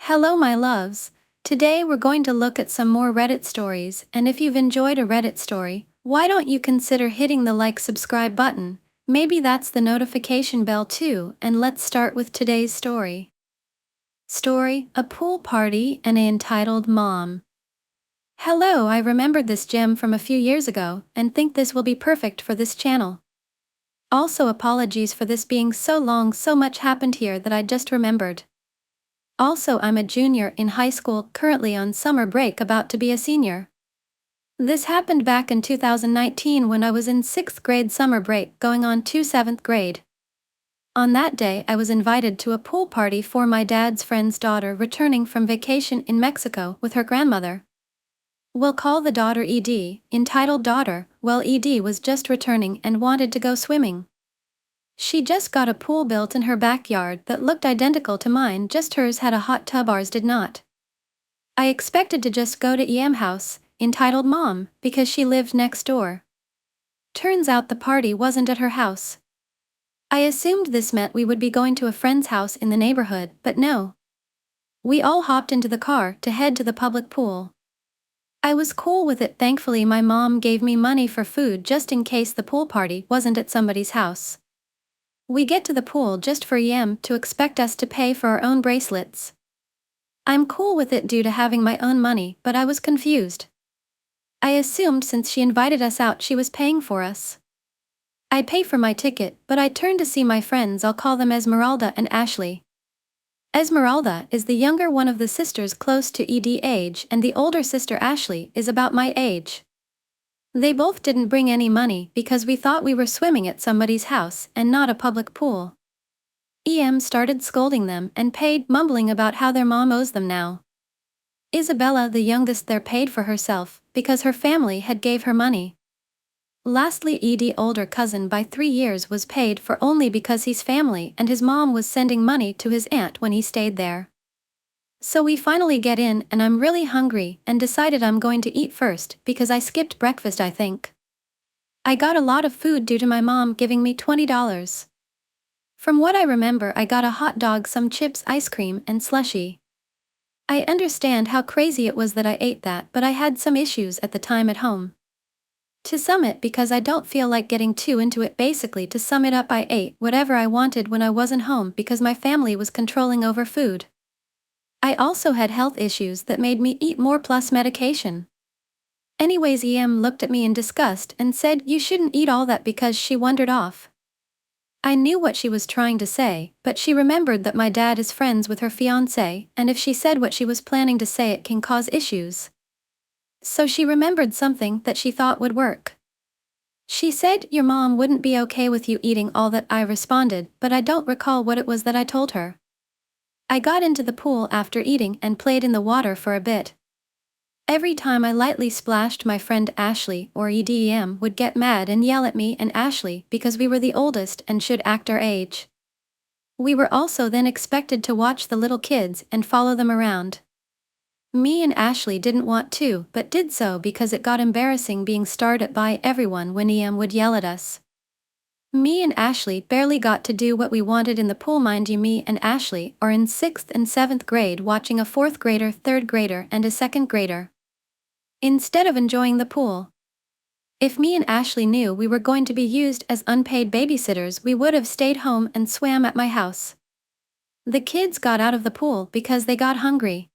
Hello, my loves. Today we're going to look at some more Reddit stories, and if you've enjoyed a Reddit story, why don't you consider hitting the subscribe button? Maybe that's the notification bell too, and let's start with today's story. A pool party and an entitled mom. Hello, I remembered this gem from a few years ago, and think this will be perfect for this channel. Also apologies for this being so long, so much happened here that I just remembered. Also, I'm a junior in high school, currently on summer break, about to be a senior. This happened back in 2019 when I was in 6th grade summer break going on to 7th grade. On that day, I was invited to a pool party for my dad's friend's daughter returning from vacation in Mexico with her grandmother. We'll call the daughter ED, entitled daughter. Well, ED was just returning and wanted to go swimming. She just got a pool built in her backyard that looked identical to mine, just hers had a hot tub, ours did not. I expected to just go to EM house, entitled mom, because she lived next door. Turns out the party wasn't at her house. I assumed this meant we would be going to a friend's house in the neighborhood, but no. We all hopped into the car to head to the public pool. I was cool with it. Thankfully, my mom gave me money for food just in case the pool party wasn't at somebody's house. We get to the pool just for EM to expect us to pay for our own bracelets. I'm cool with it due to having my own money, but I was confused. I assumed since she invited us out she was paying for us. I pay for my ticket, but I turn to see my friends. I'll call them Esmeralda and Ashley. Esmeralda is the younger one of the sisters, close to ED age, and the older sister Ashley is about my age. They both didn't bring any money because we thought we were swimming at somebody's house and not a public pool. EM started scolding them and paid, mumbling about how their mom owes them now. Isabella, the youngest there, paid for herself because her family had gave her money. Lastly, ED, older cousin by 3 years, was paid for only because he's family and his mom was sending money to his aunt when he stayed there. So we finally get in, and I'm really hungry and decided I'm going to eat first because I skipped breakfast, I think. I got a lot of food due to my mom giving me $20. From what I remember, I got a hot dog, some chips, ice cream, and slushie. I understand how crazy it was that I ate that, but I had some issues at the time at home. To sum it, because I don't feel like getting too into it, basically to sum it up, I ate whatever I wanted when I wasn't home because my family was controlling over food. I also had health issues that made me eat more plus medication. Anyways, EM looked at me in disgust and said, "You shouldn't eat all that," because she wandered off. I knew what she was trying to say, but she remembered that my dad is friends with her fiancé, and if she said what she was planning to say, it can cause issues. So she remembered something that she thought would work. She said, "Your mom wouldn't be okay with you eating all that." I responded, but I don't recall what it was that I told her. I got into the pool after eating and played in the water for a bit. Every time I lightly splashed, my friend Ashley, or EDM, would get mad and yell at me and Ashley because we were the oldest and should act our age. We were also then expected to watch the little kids and follow them around. Me and Ashley didn't want to, but did so because it got embarrassing being stared at by everyone when EM would yell at us. Me and Ashley barely got to do what we wanted in the pool. Mind you, me and Ashley are in 6th and 7th grade watching a 4th grader, 3rd grader, and a 2nd grader. Instead of enjoying the pool. If me and Ashley knew we were going to be used as unpaid babysitters, we would have stayed home and swam at my house. The kids got out of the pool because they got hungry.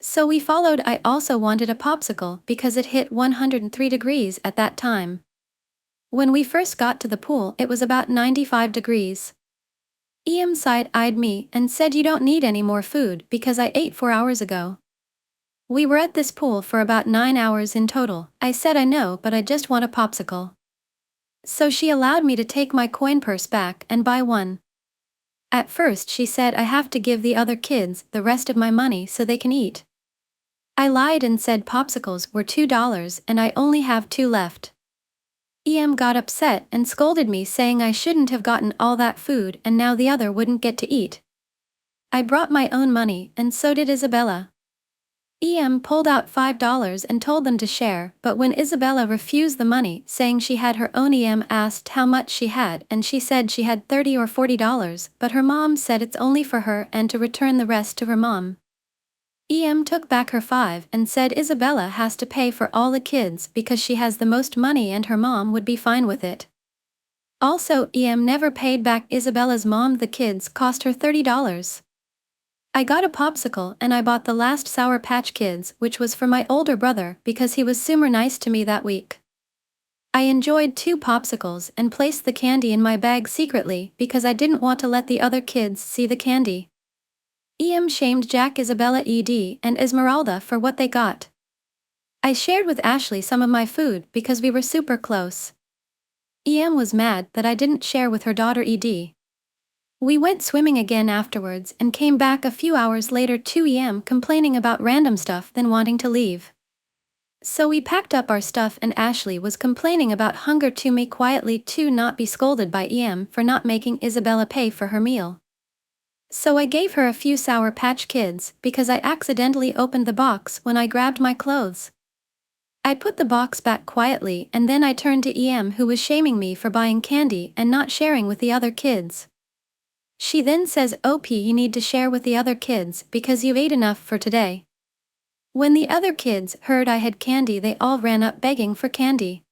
So we followed. I also wanted a popsicle because it hit 103 degrees at that time. When we first got to the pool, it was about 95 degrees. EM side-eyed me and said, "You don't need any more food because I ate 4 hours ago." We were at this pool for about 9 hours in total. I said, "I know, but I just want a popsicle." So she allowed me to take my coin purse back and buy one. At first she said I have to give the other kids the rest of my money so they can eat. I lied and said popsicles were $2 and I only have 2 left. EM got upset and scolded me, saying I shouldn't have gotten all that food and now the other wouldn't get to eat. I brought my own money and so did Isabella. EM pulled out $5 and told them to share, but when Isabella refused the money, saying she had her own, EM asked how much she had and she said she had $30 or $40, but her mom said it's only for her and to return the rest to her mom. EM took back her 5 and said Isabella has to pay for all the kids because she has the most money and her mom would be fine with it. Also, EM never paid back Isabella's mom. The kids cost her $30. I got a popsicle and I bought the last Sour Patch Kids, which was for my older brother because he was super nice to me that week. I enjoyed 2 popsicles and placed the candy in my bag secretly because I didn't want to let the other kids see the candy. EM shamed Jack, Isabella, ED, and Esmeralda for what they got. I shared with Ashley some of my food because we were super close. EM was mad that I didn't share with her daughter ED. We went swimming again afterwards and came back a few hours later to EM complaining about random stuff then wanting to leave. So we packed up our stuff and Ashley was complaining about hunger to me quietly to not be scolded by EM for not making Isabella pay for her meal. So I gave her a few Sour Patch Kids because I accidentally opened the box when I grabbed my clothes. I put the box back quietly and then I turned to EM, who was shaming me for buying candy and not sharing with the other kids. She then says, "OP, you need to share with the other kids because you ate enough for today." When the other kids heard I had candy, they all ran up begging for candy.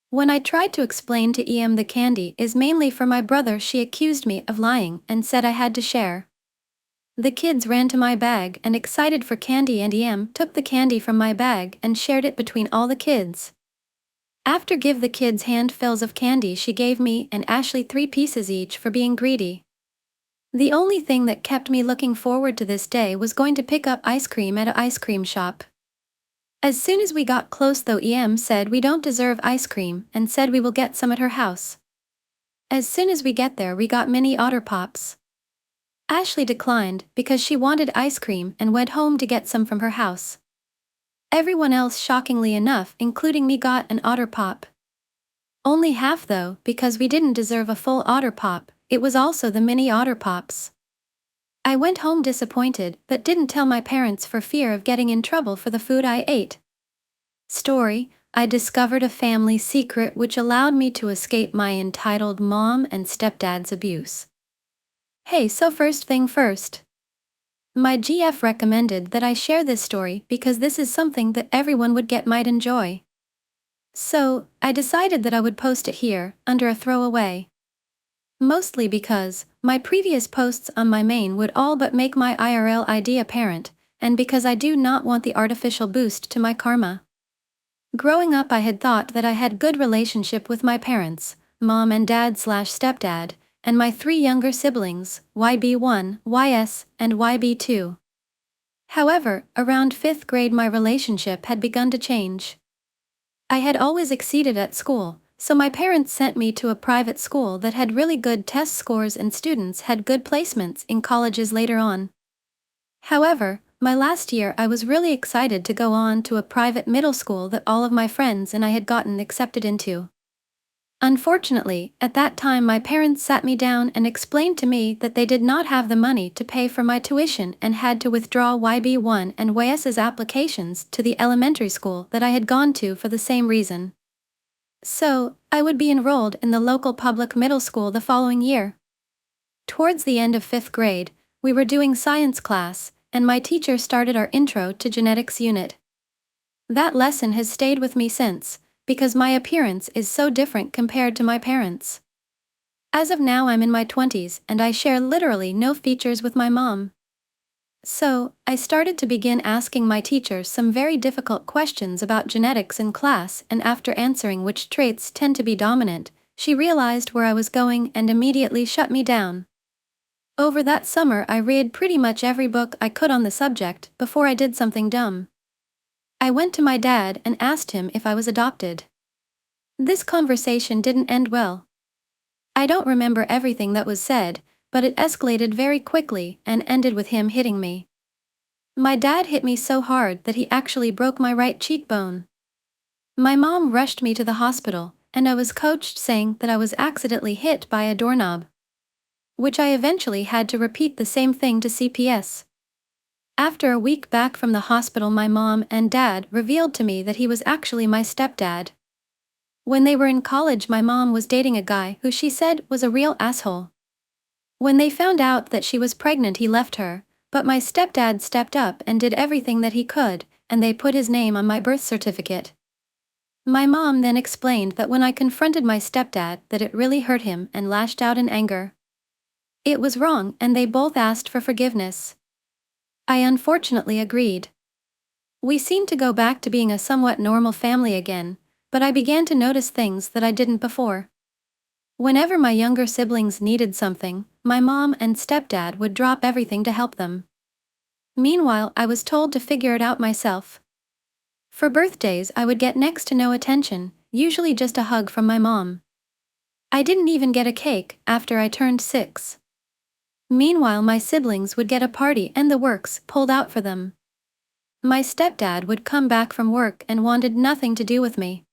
When I tried to explain to EM the candy is mainly for my brother, she accused me of lying and said I had to share. The kids ran to my bag and excited for candy, and EM took the candy from my bag and shared it between all the kids. After give the kids handfuls of candy, she gave me and Ashley 3 pieces each for being greedy. The only thing that kept me looking forward to this day was going to pick up ice cream at an ice cream shop. As soon as we got close though, EM said we don't deserve ice cream and said we will get some at her house. As soon as we get there we got mini Otter Pops. Ashley declined because she wanted ice cream and went home to get some from her house. Everyone else, shockingly enough, including me, got an Otter Pop. Only half though, because we didn't deserve a full Otter Pop, it was also the mini Otter Pops. I went home disappointed but didn't tell my parents for fear of getting in trouble for the food I ate. Story: I discovered a family secret which allowed me to escape my entitled mom and stepdad's abuse. Hey, so first thing first. My GF recommended that I share this story because this is something that everyone might enjoy. So, I decided that I would post it here, under a throwaway. Mostly because my previous posts on my main would all but make my IRL ID apparent, and because I do not want the artificial boost to my karma. Growing up, I had thought that I had good relationship with my parents, mom and dad/stepdad, and my 3 younger siblings, YB1, YS, and YB2. However, around 5th grade my relationship had begun to change. I had always exceeded at school, so my parents sent me to a private school that had really good test scores and students had good placements in colleges later on. However, my last year I was really excited to go on to a private middle school that all of my friends and I had gotten accepted into. Unfortunately, at that time my parents sat me down and explained to me that they did not have the money to pay for my tuition and had to withdraw YB1 and YS's applications to the elementary school that I had gone to for the same reason. So, I would be enrolled in the local public middle school the following year. Towards the end of 5th grade, we were doing science class, and my teacher started our Intro to Genetics unit. That lesson has stayed with me since, because my appearance is so different compared to my parents. As of now I'm in my 20s and I share literally no features with my mom. So, I started to begin asking my teacher some very difficult questions about genetics in class, and after answering which traits tend to be dominant, she realized where I was going and immediately shut me down. Over that summer I read pretty much every book I could on the subject before I did something dumb. I went to my dad and asked him if I was adopted. This conversation didn't end well. I don't remember everything that was said, but it escalated very quickly and ended with him hitting me. My dad hit me so hard that he actually broke my right cheekbone. My mom rushed me to the hospital, and I was coached saying that I was accidentally hit by a doorknob, which I eventually had to repeat the same thing to CPS. After a week back from the hospital, my mom and dad revealed to me that he was actually my stepdad. When they were in college, my mom was dating a guy who she said was a real asshole. When they found out that she was pregnant, he left her, But my stepdad stepped up and did everything that he could, and they put his name on my birth certificate. My mom then explained that when I confronted my stepdad that it really hurt him and lashed out in anger. It was wrong and they both asked for forgiveness. I unfortunately agreed. We seemed to go back to being a somewhat normal family again, but I began to notice things that I didn't before. Whenever my younger siblings needed something, my mom and stepdad would drop everything to help them. Meanwhile, I was told to figure it out myself. For birthdays, I would get next to no attention, usually just a hug from my mom. I didn't even get a cake after I turned 6. Meanwhile, my siblings would get a party and the works pulled out for them. My stepdad would come back from work and wanted nothing to do with me.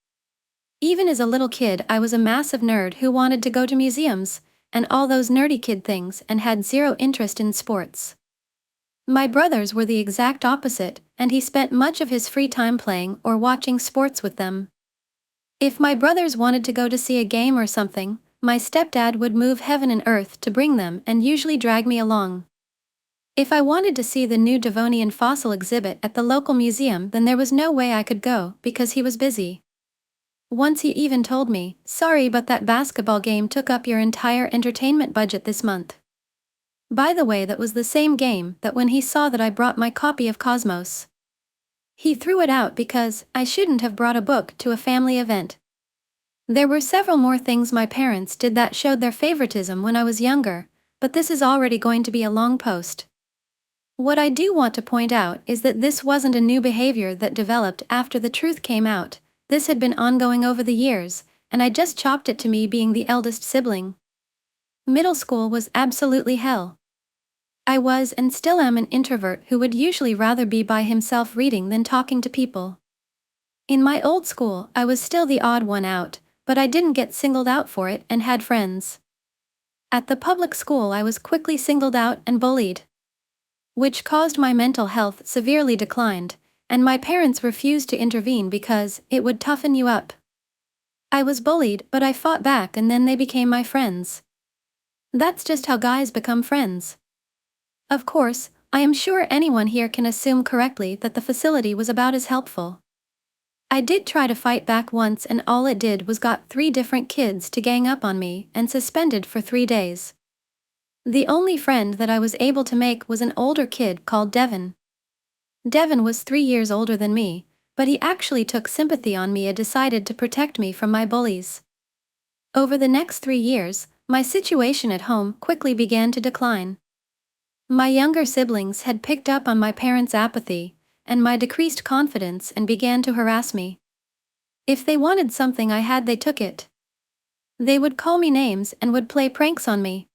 Even as a little kid, I was a massive nerd who wanted to go to museums and all those nerdy kid things and had zero interest in sports. My brothers were the exact opposite, and he spent much of his free time playing or watching sports with them. If my brothers wanted to go to see a game or something, my stepdad would move heaven and earth to bring them and usually drag me along. If I wanted to see the new Devonian fossil exhibit at the local museum, then there was no way I could go because he was busy. Once he even told me, "Sorry, but that basketball game took up your entire entertainment budget this month." By the way, that was the same game that when he saw that I brought my copy of Cosmos, he threw it out because I shouldn't have brought a book to a family event. There were several more things my parents did that showed their favoritism when I was younger, but this is already going to be a long post. What I do want to point out is that this wasn't a new behavior that developed after the truth came out. This had been ongoing over the years, and I just chopped it to me being the eldest sibling. Middle school was absolutely hell. I was and still am an introvert who would usually rather be by himself reading than talking to people. In my old school, I was still the odd one out, but I didn't get singled out for it and had friends. At the public school, I was quickly singled out and bullied, which caused my mental health severely declined, and my parents refused to intervene because it would toughen you up. I was bullied, but I fought back and then they became my friends. That's just how guys become friends. Of course, I am sure anyone here can assume correctly that the facility was about as helpful. I did try to fight back once and all it did was got 3 different kids to gang up on me and suspended for 3 days. The only friend that I was able to make was an older kid called Devin. Devin was 3 years older than me, but he actually took sympathy on me and decided to protect me from my bullies. Over the next 3 years, my situation at home quickly began to decline. My younger siblings had picked up on my parents' apathy and my decreased confidence and began to harass me. If they wanted something I had, they took it. They would call me names and would play pranks on me,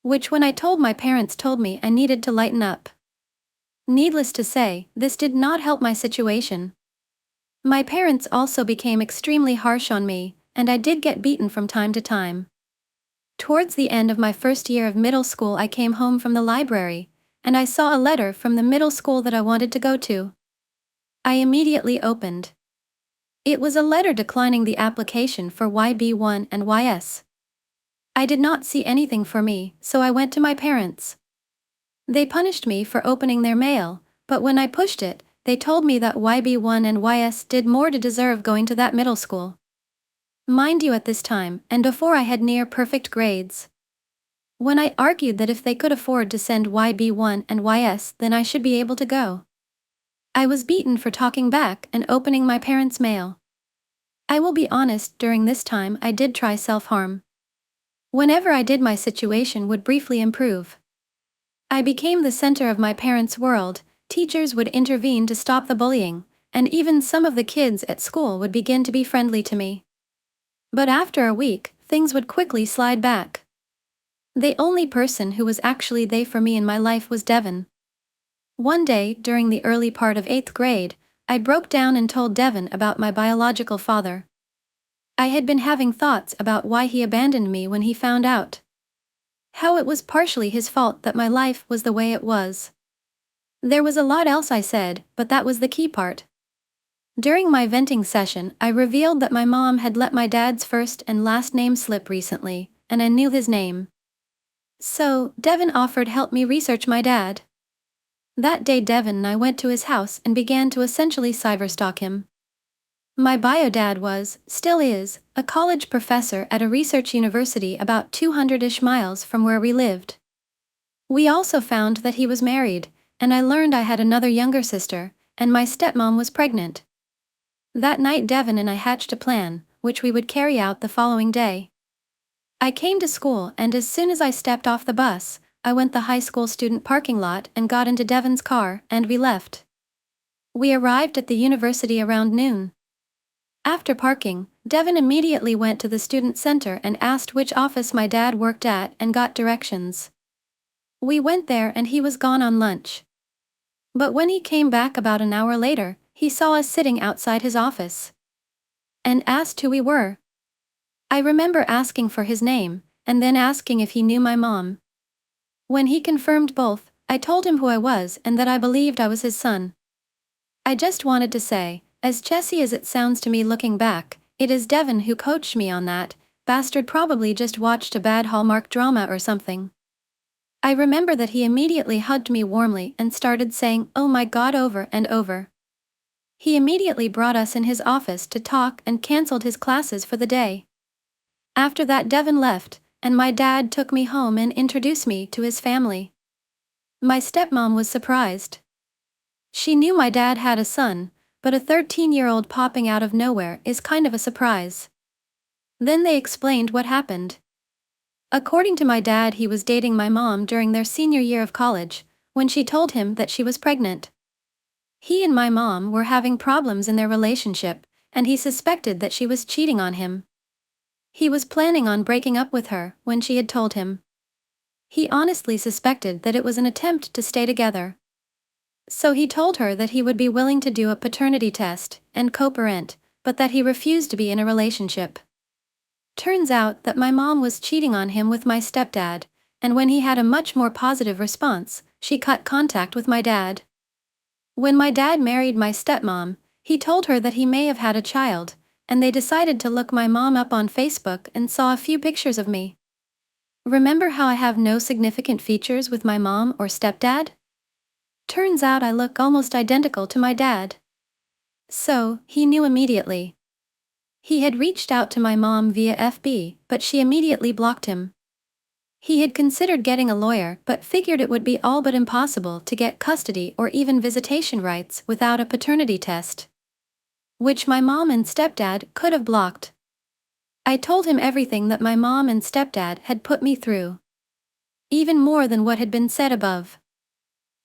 which when I told my parents told me I needed to lighten up. Needless to say, this did not help my situation. My parents also became extremely harsh on me, and I did get beaten from time to time. Towards the end of my first year of middle school, I came home from the library, and I saw a letter from the middle school that I wanted to go to. I immediately opened. It was a letter declining the application for YB1 and YS. I did not see anything for me, so I went to my parents. They punished me for opening their mail, but when I pushed it, they told me that YB1 and YS did more to deserve going to that middle school. Mind you, at this time, and before I had near perfect grades. When I argued that if they could afford to send YB1 and YS, then I should be able to go, I was beaten for talking back and opening my parents' mail. I will be honest, during this time I did try self-harm. Whenever I did, my situation would briefly improve. I became the center of my parents' world, teachers would intervene to stop the bullying, and even some of the kids at school would begin to be friendly to me. But after a week, things would quickly slide back. The only person who was actually they for me in my life was Devin. One day, during the early part of 8th grade, I broke down and told Devin about my biological father. I had been having thoughts about why he abandoned me when he found out. How it was partially his fault that my life was the way it was. There was a lot else I said, but that was the key part. During my venting session, I revealed that my mom had let my dad's first and last name slip recently, and I knew his name. So, Devin offered help me research my dad. That day Devin and I went to his house and began to essentially cyberstalk him. My bio dad was, still is, a college professor at a research university about 200-ish miles from where we lived. We also found that he was married, and I learned I had another younger sister, and my stepmom was pregnant. That night Devin and I hatched a plan, which we would carry out the following day. I came to school, and as soon as I stepped off the bus, I went the high school student parking lot and got into Devin's car, and we left. We arrived at the university around noon. After parking, Devin immediately went to the student center and asked which office my dad worked at and got directions. We went there and he was gone on lunch. But when he came back about an hour later, he saw us sitting outside his office and asked who we were. I remember asking for his name, and then asking if he knew my mom. When he confirmed both, I told him who I was and that I believed I was his son. I just wanted to say, as chessy as it sounds to me looking back, it is Devin who coached me on that. Bastard probably just watched a bad Hallmark drama or something. I remember that he immediately hugged me warmly and started saying, "Oh my God," over and over. He immediately brought us in his office to talk and cancelled his classes for the day. After that Devin left, and my dad took me home and introduced me to his family. My stepmom was surprised. She knew my dad had a son, but a 13-year-old popping out of nowhere is kind of a surprise. Then they explained what happened. According to my dad, he was dating my mom during their senior year of college, when she told him that she was pregnant. He and my mom were having problems in their relationship, and he suspected that she was cheating on him. He was planning on breaking up with her when she had told him. He honestly suspected that it was an attempt to stay together. So he told her that he would be willing to do a paternity test and co-parent, but that he refused to be in a relationship. Turns out that my mom was cheating on him with my stepdad, and when he had a much more positive response, she cut contact with my dad. When my dad married my stepmom, he told her that he may have had a child, and they decided to look my mom up on Facebook and saw a few pictures of me. Remember how I have no significant features with my mom or stepdad? Turns out I look almost identical to my dad. So, he knew immediately. He had reached out to my mom via FB, but she immediately blocked him. He had considered getting a lawyer but figured it would be all but impossible to get custody or even visitation rights without a paternity test, which my mom and stepdad could have blocked. I told him everything that my mom and stepdad had put me through, even more than what had been said above.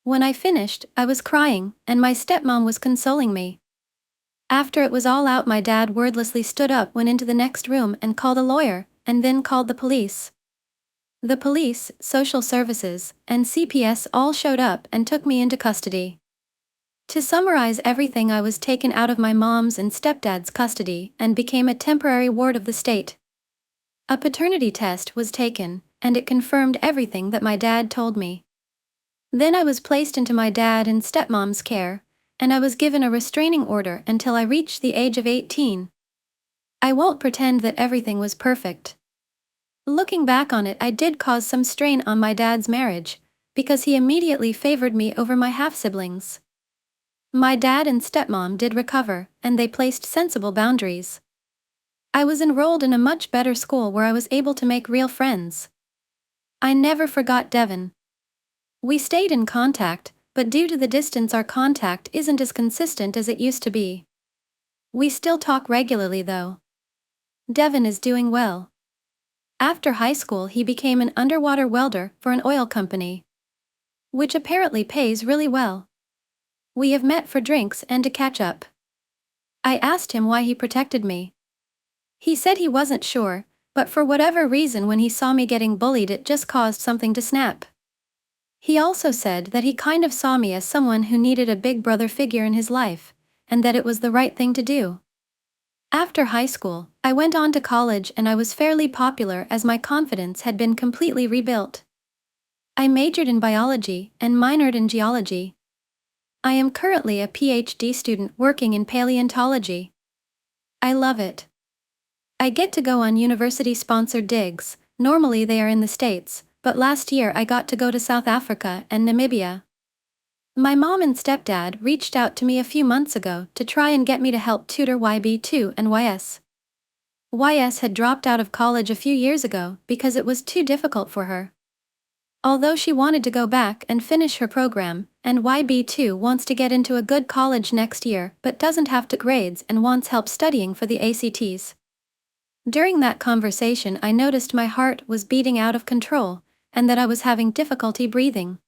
When I finished, I was crying, and my stepmom was consoling me. After it was all out, my dad wordlessly stood up, went into the next room and called a lawyer, and then called the police. The police, social services, and CPS all showed up and took me into custody. To summarize everything, I was taken out of my mom's and stepdad's custody and became a temporary ward of the state. A paternity test was taken, and it confirmed everything that my dad told me. Then I was placed into my dad and stepmom's care, and I was given a restraining order until I reached the age of 18. I won't pretend that everything was perfect. Looking back on it, I did cause some strain on my dad's marriage, because he immediately favored me over my half-siblings. My dad and stepmom did recover, and they placed sensible boundaries. I was enrolled in a much better school where I was able to make real friends. I never forgot Devin. We stayed in contact, but due to the distance our contact isn't as consistent as it used to be. We still talk regularly though. Devin is doing well. After high school he became an underwater welder for an oil company, which apparently pays really well. We have met for drinks and to catch up. I asked him why he protected me. He said he wasn't sure, but for whatever reason when he saw me getting bullied it just caused something to snap. He also said that he kind of saw me as someone who needed a big brother figure in his life, and that it was the right thing to do. After high school, I went on to college and I was fairly popular as my confidence had been completely rebuilt. I majored in biology and minored in geology. I am currently a PhD student working in paleontology. I love it. I get to go on university-sponsored digs, normally they are in the States, but last year I got to go to South Africa and Namibia. My mom and stepdad reached out to me a few months ago to try and get me to help tutor YB2 and YS. YS had dropped out of college a few years ago because it was too difficult for her. Although she wanted to go back and finish her program, and YB2 wants to get into a good college next year but doesn't have to grades and wants help studying for the ACTs. During that conversation, I noticed my heart was beating out of control, and that I was having difficulty breathing.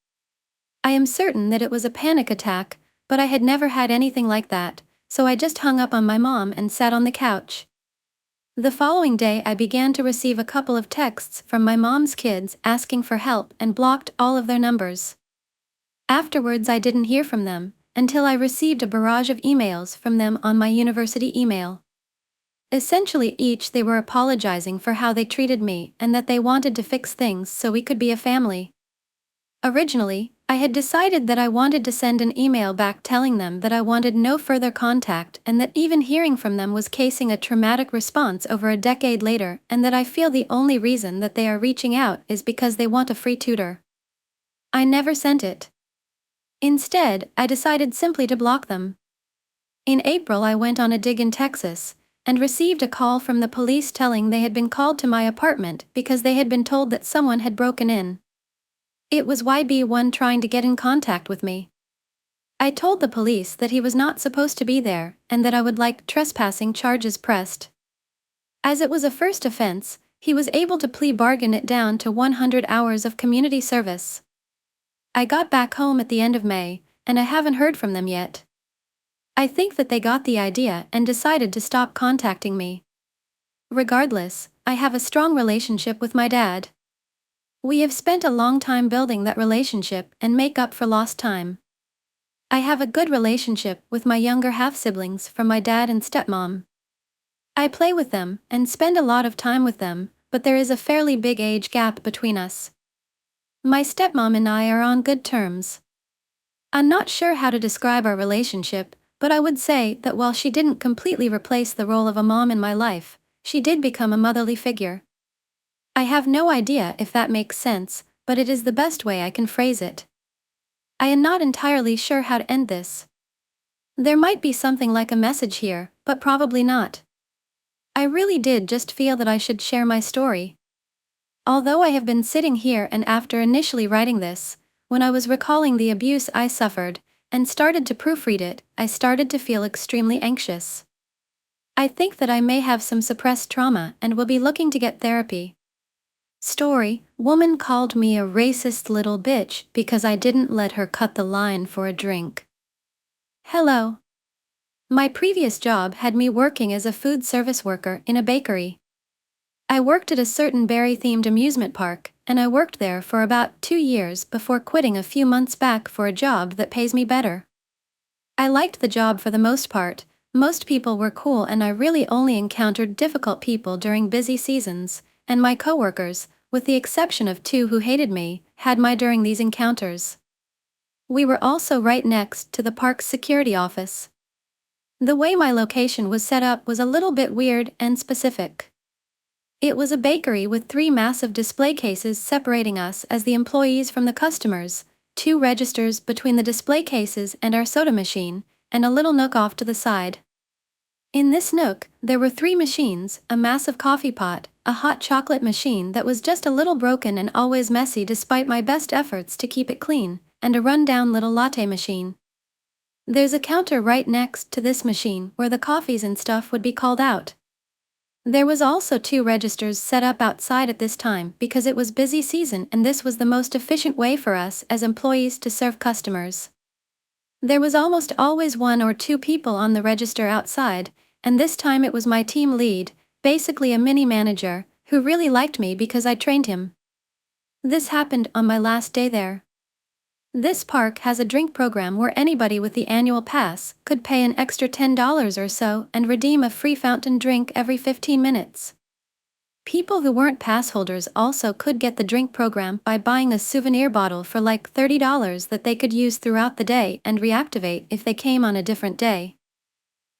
I am certain that it was a panic attack, but I had never had anything like that, so I just hung up on my mom and sat on the couch. The following day, I began to receive a couple of texts from my mom's kids asking for help and blocked all of their numbers. Afterwards, I didn't hear from them until I received a barrage of emails from them on my university email. Essentially, they were apologizing for how they treated me and that they wanted to fix things so we could be a family. Originally, I had decided that I wanted to send an email back telling them that I wanted no further contact and that even hearing from them was casing a traumatic response over a decade later, and that I feel the only reason that they are reaching out is because they want a free tutor. I never sent it. Instead, I decided simply to block them. In April, I went on a dig in Texas and received a call from the police telling they had been called to my apartment because they had been told that someone had broken in. It was YB1 trying to get in contact with me. I told the police that he was not supposed to be there and that I would like trespassing charges pressed. As it was a first offense, he was able to plea bargain it down to 100 hours of community service. I got back home at the end of May, and I haven't heard from them yet. I think that they got the idea and decided to stop contacting me. Regardless, I have a strong relationship with my dad. We have spent a long time building that relationship and make up for lost time. I have a good relationship with my younger half-siblings from my dad and stepmom. I play with them and spend a lot of time with them, but there is a fairly big age gap between us. My stepmom and I are on good terms. I'm not sure how to describe our relationship, but I would say that while she didn't completely replace the role of a mom in my life, she did become a motherly figure. I have no idea if that makes sense, but it is the best way I can phrase it. I am not entirely sure how to end this. There might be something like a message here, but probably not. I really did just feel that I should share my story. Although I have been sitting here and after initially writing this, when I was recalling the abuse I suffered, and started to proofread it, I started to feel extremely anxious. I think that I may have some suppressed trauma and will be looking to get therapy. Story: woman called me a racist little bitch because I didn't let her cut the line for a drink. Hello. My previous job had me working as a food service worker in a bakery. I worked at a certain berry-themed amusement park, and I worked there for about 2 years before quitting a few months back for a job that pays me better. I liked the job for the most part. Most people were cool and I really only encountered difficult people during busy seasons, and my coworkers, with the exception of 2 who hated me, had my during these encounters. We were also right next to the park's security office. The way my location was set up was a little bit weird and specific. It was a bakery with 3 massive display cases separating us as the employees from the customers, 2 registers between the display cases and our soda machine, and a little nook off to the side. In this nook, there were 3 machines, a massive coffee pot, a hot chocolate machine that was just a little broken and always messy despite my best efforts to keep it clean, and a run-down little latte machine. There's a counter right next to this machine where the coffees and stuff would be called out. There was also 2 registers set up outside at this time because it was busy season and this was the most efficient way for us as employees to serve customers. There was almost always 1 or 2 people on the register outside, and this time it was my team lead, basically a mini manager, who really liked me because I trained him. This happened on my last day there. This park has a drink program where anybody with the annual pass could pay an extra $10 or so and redeem a free fountain drink every 15 minutes. People who weren't pass holders also could get the drink program by buying a souvenir bottle for like $30 that they could use throughout the day and reactivate if they came on a different day.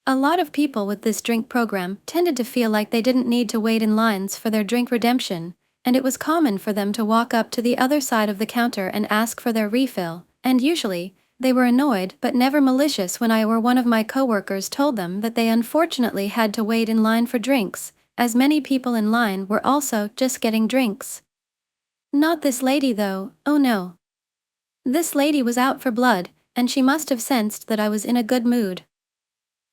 A lot of people with this drink program tended to feel like they didn't need to wait in lines for their drink redemption, and it was common for them to walk up to the other side of the counter and ask for their refill, and usually, They were annoyed but never malicious when I or one of my coworkers told them that they unfortunately had to wait in line for drinks, as many people in line were also just getting drinks. Not this lady though, oh no. This lady was out for blood, and she must have sensed that I was in a good mood.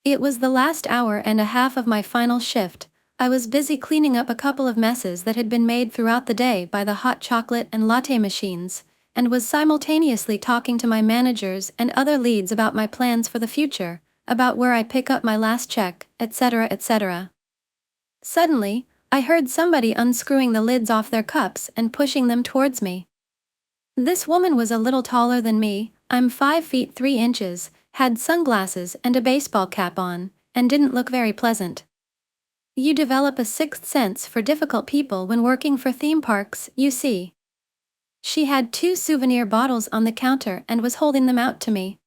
It was the last hour and a half of my final shift. I was busy cleaning up a couple of messes that had been made throughout the day by the hot chocolate and latte machines, and was simultaneously talking to my managers and other leads about my plans for the future, about where I pick up my last check, etc., etc. Suddenly, I heard somebody unscrewing the lids off their cups and pushing them towards me. This woman was a little taller than me. I'm 5 feet 3 inches, had sunglasses and a baseball cap on, and didn't look very pleasant. You develop a sixth sense for difficult people when working for theme parks, you see. She had 2 souvenir bottles on the counter and was holding them out to me.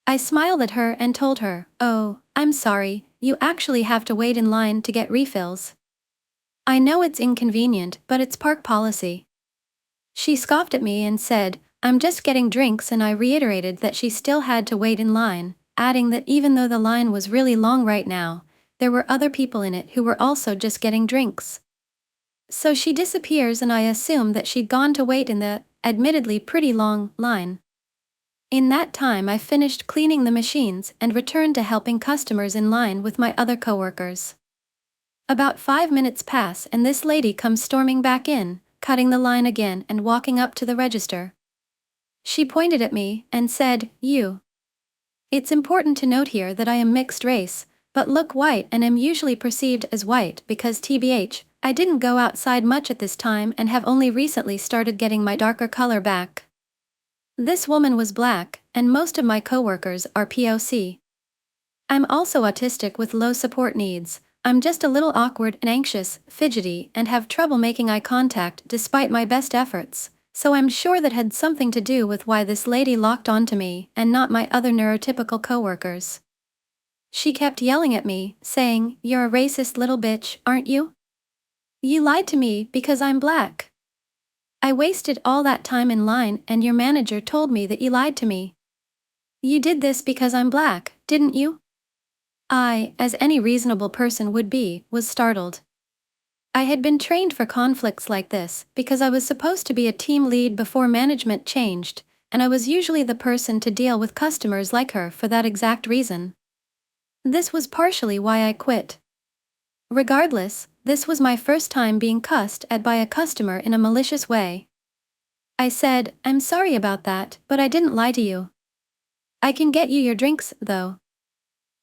I smiled at her and told her, "Oh, I'm sorry, you actually have to wait in line to get refills. I know it's inconvenient, but it's park policy." She scoffed at me and said, "I'm just getting drinks," and I reiterated that she still had to wait in line, adding that even though the line was really long right now, there were other people in it who were also just getting drinks. So she disappears and I assume that she'd gone to wait in the, admittedly pretty long, line. In that time I finished cleaning the machines and returned to helping customers in line with my other coworkers. About 5 minutes pass and this lady comes storming back in, cutting the line again and walking up to the register. She pointed at me and said, "You." It's important to note here that I am mixed race, but look white and am usually perceived as white because TBH, I didn't go outside much at this time and have only recently started getting my darker color back. This woman was black, and most of my coworkers are POC. I'm also autistic with low support needs. I'm just a little awkward and anxious, fidgety, and have trouble making eye contact despite my best efforts, so I'm sure that had something to do with why this lady locked onto me and not my other neurotypical coworkers. She kept yelling at me, saying, "You're a racist little bitch, aren't you? You lied to me because I'm black. I wasted all that time in line and your manager told me that you lied to me. You did this because I'm black, didn't you?" I, as any reasonable person would be, was startled. I had been trained for conflicts like this because I was supposed to be a team lead before management changed, and I was usually the person to deal with customers like her for that exact reason. This was partially why I quit. Regardless, this was my first time being cussed at by a customer in a malicious way. I said, "I'm sorry about that, but I didn't lie to you. I can get you your drinks, though."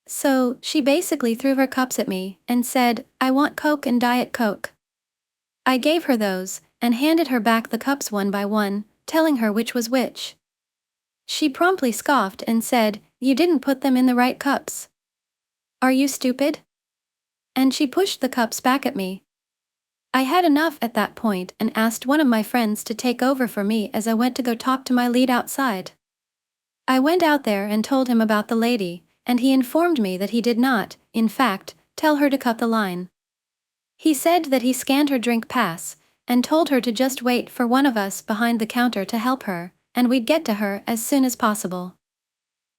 So, she basically threw her cups at me and said, "I want Coke and Diet Coke." I gave her those, and handed her back the cups one by one, telling her which was which. She promptly scoffed and said, "You didn't put them in the right cups. Are you stupid?" And she pushed the cups back at me. I had enough at that point and asked one of my friends to take over for me as I went to go talk to my lead outside. I went out there and told him about the lady, and he informed me that he did not, in fact, tell her to cut the line. He said that he scanned her drink pass, and told her to just wait for one of us behind the counter to help her, and we'd get to her as soon as possible.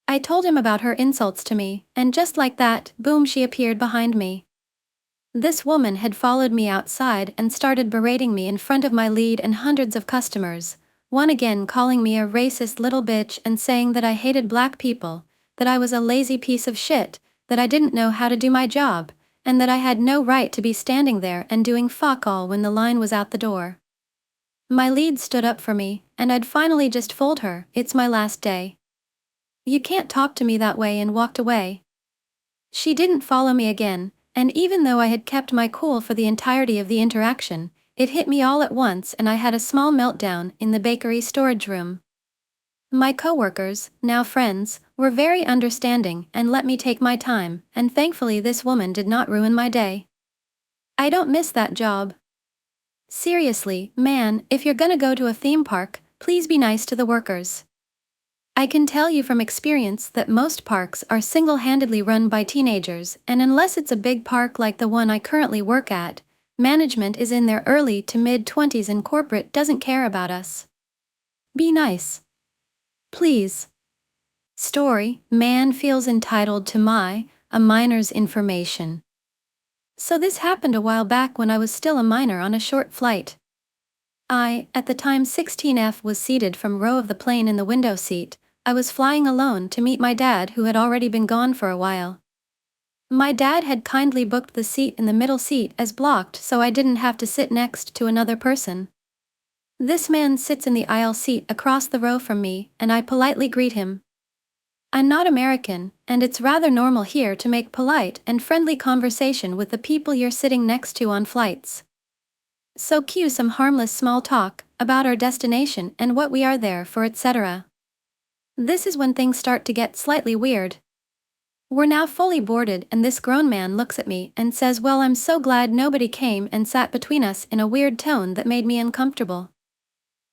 I told him about her insults to me, and just like that, boom, she appeared behind me. This woman had followed me outside and started berating me in front of my lead and hundreds of customers, one again calling me a racist little bitch and saying that I hated black people, that I was a lazy piece of shit, that I didn't know how to do my job, and that I had no right to be standing there and doing fuck all when the line was out the door. My lead stood up for me, and I'd finally just told her, "It's my last day. You can't talk to me that way," and walked away. She didn't follow me again, and even though I had kept my cool for the entirety of the interaction, it hit me all at once and I had a small meltdown in the bakery storage room. My coworkers, now friends, were very understanding and let me take my time, and thankfully this woman did not ruin my day. I don't miss that job. Seriously, man, if you're gonna go to a theme park, please be nice to the workers. I can tell you from experience that most parks are single-handedly run by teenagers, and unless it's a big park like the one I currently work at, management is in their early to mid-20s and corporate doesn't care about us. Be nice. Please. Story: Man feels entitled to a minor's information. So this happened a while back when I was still a minor on a short flight. I, at the time 16F, was seated from row of the plane in the window seat. I was flying alone to meet my dad, who had already been gone for a while. My dad had kindly booked the seat in the middle seat as blocked so I didn't have to sit next to another person. This man sits in the aisle seat across the row from me, and I politely greet him. I'm not American, and it's rather normal here to make polite and friendly conversation with the people you're sitting next to on flights. So cue some harmless small talk about our destination and what we are there for, etc. This is when things start to get slightly weird. We're now fully boarded, and this grown man looks at me and says, "Well, I'm so glad nobody came and sat between us," in a weird tone that made me uncomfortable.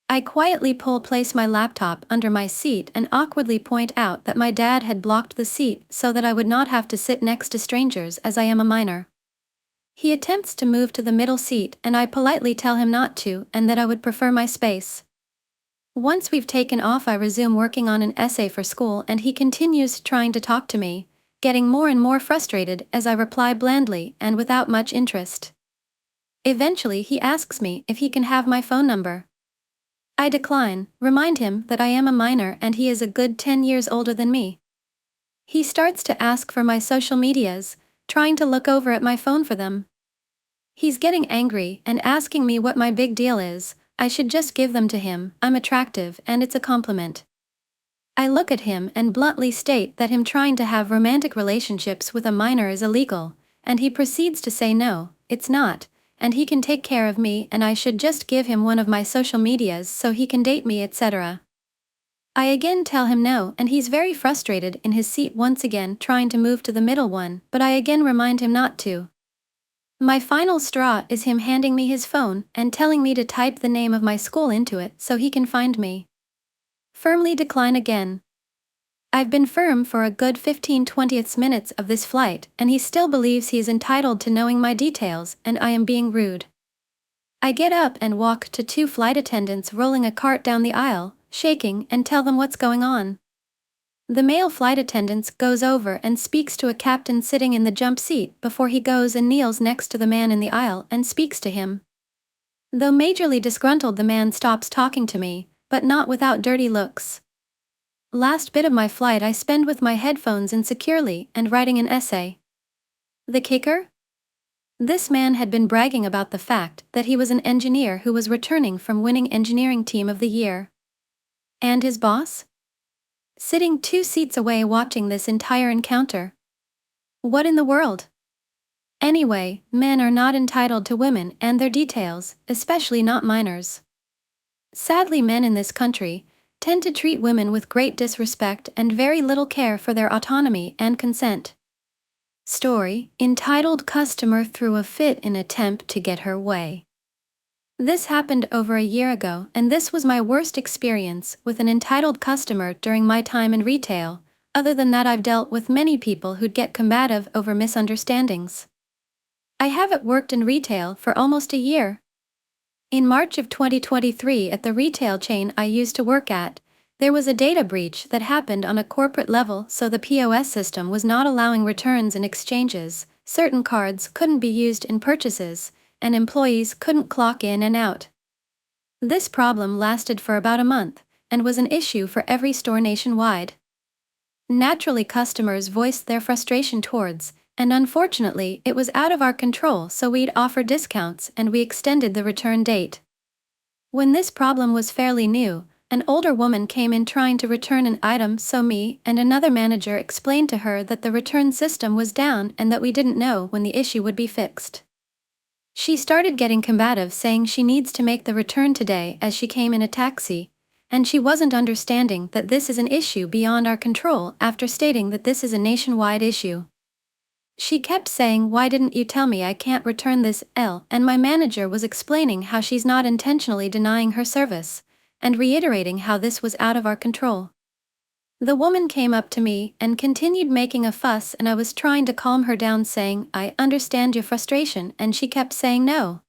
I quietly place my laptop under my seat and awkwardly point out that my dad had blocked the seat so that I would not have to sit next to strangers as I am a minor. He attempts to move to the middle seat, and I politely tell him not to and that I would prefer my space. Once we've taken off, I resume working on an essay for school, and he continues trying to talk to me, getting more and more frustrated as I reply blandly and without much interest. Eventually he asks me if he can have my phone number. I decline, remind him that I am a minor and he is a good 10 years older than me. He starts to ask for my social medias, trying to look over at my phone for them. He's getting angry and asking me what my big deal is. I should just give them to him. I'm attractive and it's a compliment. I look at him and bluntly state that him trying to have romantic relationships with a minor is illegal, and he proceeds to say no, it's not, and he can take care of me and I should just give him one of my social medias so he can date me, etc. I again tell him no, and he's very frustrated in his seat once again, trying to move to the middle one, but I again remind him not to. My final straw is him handing me his phone and telling me to type the name of my school into it so he can find me. Firmly decline again. I've been firm for a good 15-20 minutes of this flight, and he still believes he is entitled to knowing my details, and I am being rude. I get up and walk to two flight attendants rolling a cart down the aisle, shaking, and tell them what's going on. The male flight attendant goes over and speaks to a captain sitting in the jump seat before he goes and kneels next to the man in the aisle and speaks to him. Though majorly disgruntled, the man stops talking to me, but not without dirty looks. Last bit of my flight I spend with my headphones in securely and writing an essay. The kicker? This man had been bragging about the fact that he was an engineer who was returning from winning Engineering Team of the Year. And his boss? Sitting 2 seats away watching this entire encounter. What in the world? Anyway, men are not entitled to women and their details, especially not minors. Sadly, men in this country tend to treat women with great disrespect and very little care for their autonomy and consent. Story: entitled customer threw a fit in attempt to get her way. This happened over a year ago, and this was my worst experience with an entitled customer during my time in retail. Other than that, I've dealt with many people who'd get combative over misunderstandings. I haven't worked in retail for almost a year. In March of 2023, at the retail chain I used to work at, there was a data breach that happened on a corporate level, so the POS system was not allowing returns and exchanges, certain cards couldn't be used in purchases, and employees couldn't clock in and out. This problem lasted for about a month, and was an issue for every store nationwide. Naturally, customers voiced their frustration towards, and unfortunately it was out of our control, so we'd offer discounts and we extended the return date. When this problem was fairly new, an older woman came in trying to return an item, so me and another manager explained to her that the return system was down and that we didn't know when the issue would be fixed. She started getting combative, saying she needs to make the return today as she came in a taxi, and she wasn't understanding that this is an issue beyond our control after stating that this is a nationwide issue. She kept saying, "Why didn't you tell me I can't return this?" And my manager was explaining how she's not intentionally denying her service, and reiterating how this was out of our control. The woman came up to me and continued making a fuss, and I was trying to calm her down, saying, "I understand your frustration," and she kept saying, "No.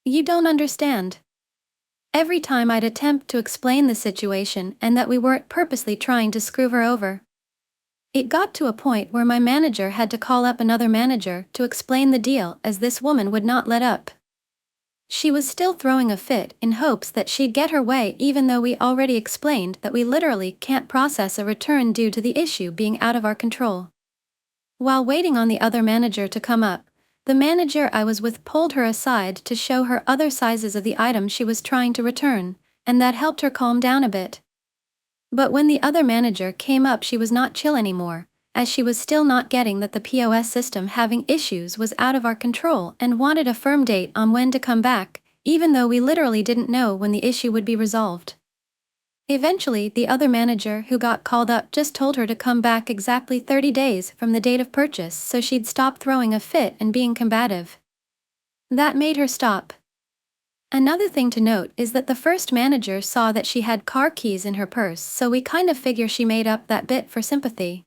You don't understand. Every time I'd attempt to explain the situation and that we weren't purposely trying to screw her over. It got to a point where my manager had to call up another manager to explain the deal, as this woman would not let up. She was still throwing a fit in hopes that she'd get her way, even though we already explained that we literally can't process a return due to the issue being out of our control. While waiting on the other manager to come up, the manager I was with pulled her aside to show her other sizes of the item she was trying to return, and that helped her calm down a bit. But when the other manager came up, she was not chill anymore, as she was still not getting that the POS system having issues was out of our control and wanted a firm date on when to come back, even though we literally didn't know when the issue would be resolved. Eventually, the other manager who got called up just told her to come back exactly 30 days from the date of purchase so she'd stop throwing a fit and being combative. That made her stop. Another thing to note is that the first manager saw that she had car keys in her purse, so we kind of figure she made up that bit for sympathy.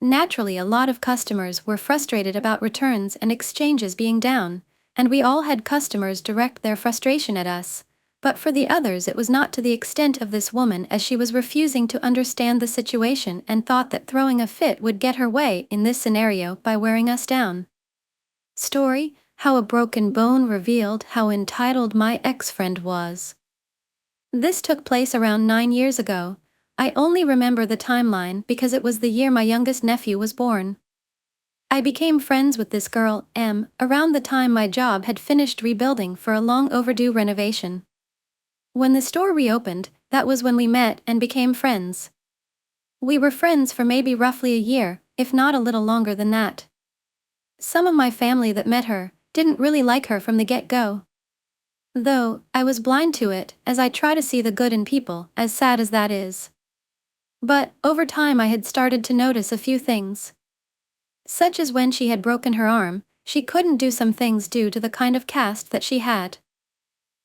Naturally, a lot of customers were frustrated about returns and exchanges being down, and we all had customers direct their frustration at us, but for the others it was not to the extent of this woman, as she was refusing to understand the situation and thought that throwing a fit would get her way in this scenario by wearing us down. Story: How a broken bone revealed how entitled my ex-friend was. This took place around 9 years ago. I only remember the timeline because it was the year my youngest nephew was born. I became friends with this girl, M, around the time my job had finished rebuilding for a long overdue renovation. When the store reopened, that was when we met and became friends. We were friends for maybe roughly a year, if not a little longer than that. Some of my family that met her didn't really like her from the get-go. Though, I was blind to it, as I try to see the good in people, as sad as that is. But, over time I had started to notice a few things. Such as when she had broken her arm, she couldn't do some things due to the kind of cast that she had,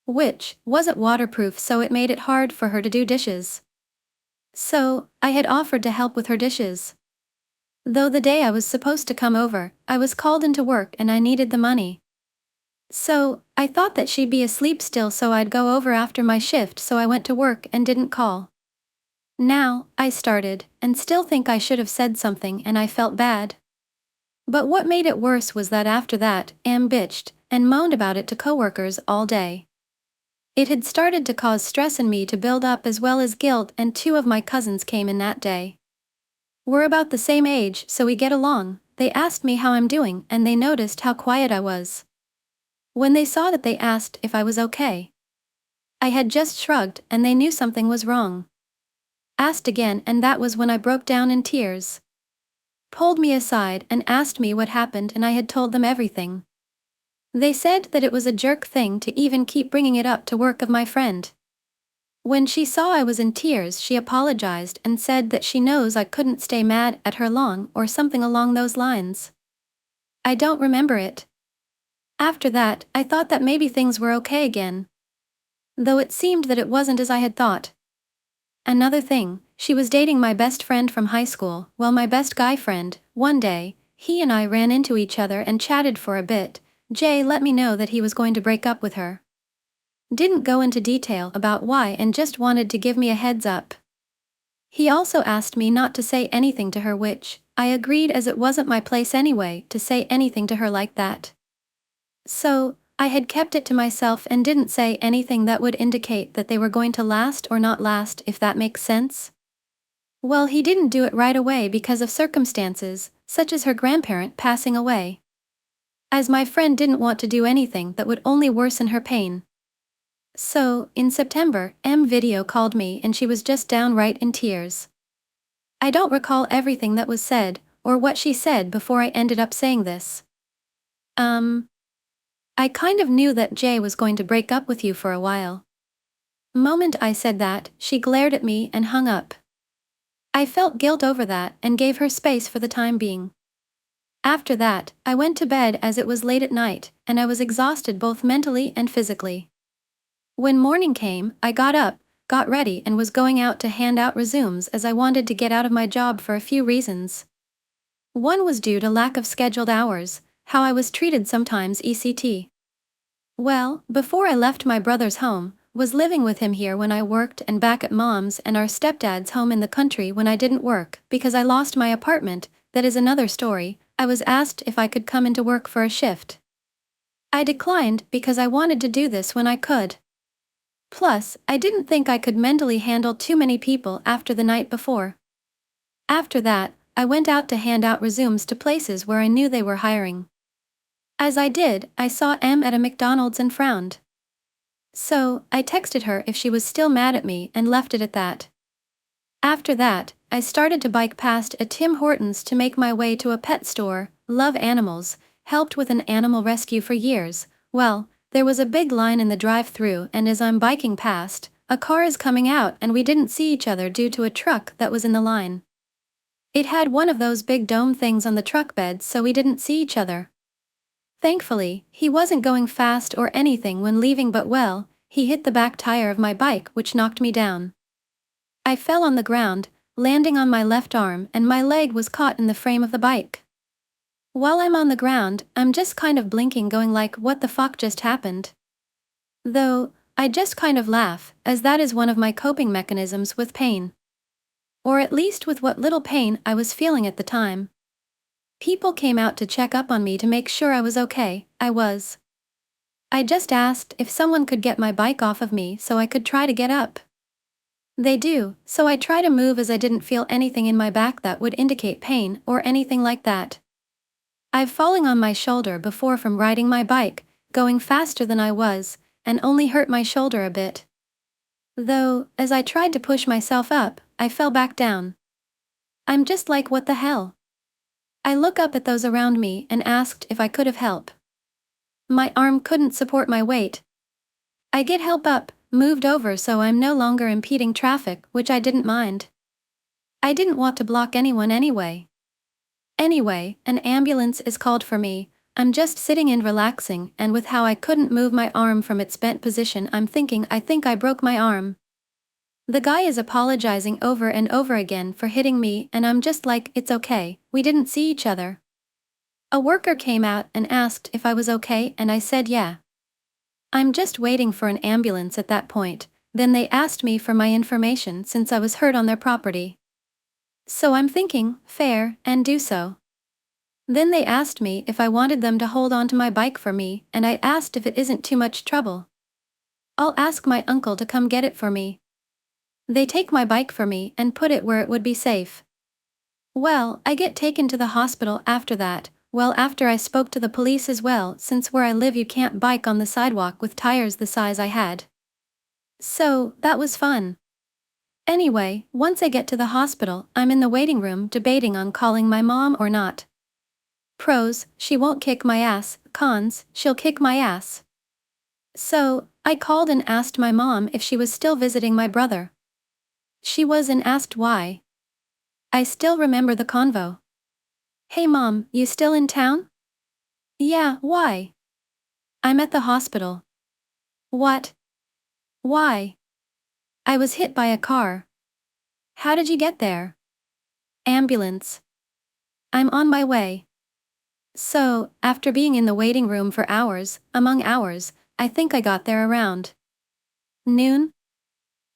which wasn't waterproof, so it made it hard for her to do dishes. So, I had offered to help with her dishes. Though the day I was supposed to come over, I was called into work and I needed the money. So, I thought that she'd be asleep still, so I'd go over after my shift, so I went to work and didn't call. Now, I started, and still think I should have said something, and I felt bad. But what made it worse was that after that, Am bitched and moaned about it to coworkers all day. It had started to cause stress in me to build up, as well as guilt, and 2 of my cousins came in that day. We're about the same age, so we get along. They asked me how I'm doing, and they noticed how quiet I was. When they saw that, they asked if I was okay. I had just shrugged, and they knew something was wrong. Asked again, and that was when I broke down in tears. Pulled me aside and asked me what happened, and I had told them everything. They said that it was a jerk thing to even keep bringing it up to work of my friend. When she saw I was in tears, she apologized and said that she knows I couldn't stay mad at her long, or something along those lines. I don't remember it. After that, I thought that maybe things were okay again, though it seemed that it wasn't as I had thought. Another thing, she was dating my best friend from high school. Well, my best guy friend. One day, he and I ran into each other and chatted for a bit. Jay let me know that he was going to break up with her. Didn't go into detail about why and just wanted to give me a heads up. He also asked me not to say anything to her, which I agreed, as it wasn't my place anyway to say anything to her like that. So, I had kept it to myself and didn't say anything that would indicate that they were going to last or not last, if that makes sense. Well, he didn't do it right away because of circumstances, such as her grandparent passing away. As my friend didn't want to do anything that would only worsen her pain. So, in September, M video called me and she was just downright in tears. I don't recall everything that was said, or what she said before I ended up saying this. I kind of knew that Jay was going to break up with you for a while. Moment I said that, she glared at me and hung up. I felt guilt over that and gave her space for the time being. After that, I went to bed as it was late at night, and I was exhausted both mentally and physically. When morning came, I got up, got ready, and was going out to hand out resumes, as I wanted to get out of my job for a few reasons. One was due to lack of scheduled hours, how I was treated sometimes, etc. Well, before I left my brother's home, was living with him here when I worked and back at mom's and our stepdad's home in the country when I didn't work because I lost my apartment. That is another story. I was asked if I could come into work for a shift. I declined because I wanted to do this when I could. Plus, I didn't think I could mentally handle too many people after the night before. After that, I went out to hand out resumes to places where I knew they were hiring. As I did, I saw M at a McDonald's and frowned. So, I texted her if she was still mad at me and left it at that. After that, I started to bike past a Tim Hortons to make my way to a pet store. Love animals, helped with an animal rescue for years. Well, there was a big line in the drive-thru, and as I'm biking past, a car is coming out and we didn't see each other due to a truck that was in the line. It had one of those big dome things on the truck bed, so we didn't see each other. Thankfully, he wasn't going fast or anything when leaving, but well, he hit the back tire of my bike, which knocked me down. I fell on the ground, landing on my left arm, and my leg was caught in the frame of the bike. While I'm on the ground, I'm just kind of blinking, going like, what the fuck just happened? Though, I just kind of laugh, as that is one of my coping mechanisms with pain. Or at least with what little pain I was feeling at the time. People came out to check up on me to make sure I was okay. I was. I just asked if someone could get my bike off of me so I could try to get up. They do, so I try to move as I didn't feel anything in my back that would indicate pain or anything like that. I've fallen on my shoulder before from riding my bike, going faster than I was, and only hurt my shoulder a bit. Though, as I tried to push myself up, I fell back down. I'm just like, what the hell? I look up at those around me and asked if I could have help. My arm couldn't support my weight. I get help up, moved over so I'm no longer impeding traffic, which I didn't mind. I didn't want to block anyone anyway. Anyway, an ambulance is called for me. I'm just sitting and relaxing, and with how I couldn't move my arm from its bent position, I'm thinking I think I broke my arm. The guy is apologizing over and over again for hitting me, and I'm just like, it's okay, we didn't see each other. A worker came out and asked if I was okay, and I said yeah. I'm just waiting for an ambulance at that point. Then they asked me for my information since I was hurt on their property. So I'm thinking, fair, and do so. Then they asked me if I wanted them to hold on to my bike for me, and I asked if it isn't too much trouble. I'll ask my uncle to come get it for me. They take my bike for me and put it where it would be safe. Well, I get taken to the hospital after that. Well, after I spoke to the police as well, since where I live you can't bike on the sidewalk with tires the size I had. So, that was fun. Anyway, once I get to the hospital, I'm in the waiting room debating on calling my mom or not. Pros, she won't kick my ass. Cons, she'll kick my ass. So, I called and asked my mom if she was still visiting my brother. She was and asked why. I still remember the convo. Hey mom, you still in town? Yeah, why? I'm at the hospital. What? Why? I was hit by a car. How did you get there? Ambulance. I'm on my way. So, after being in the waiting room for hours, among hours, I think I got there around noon?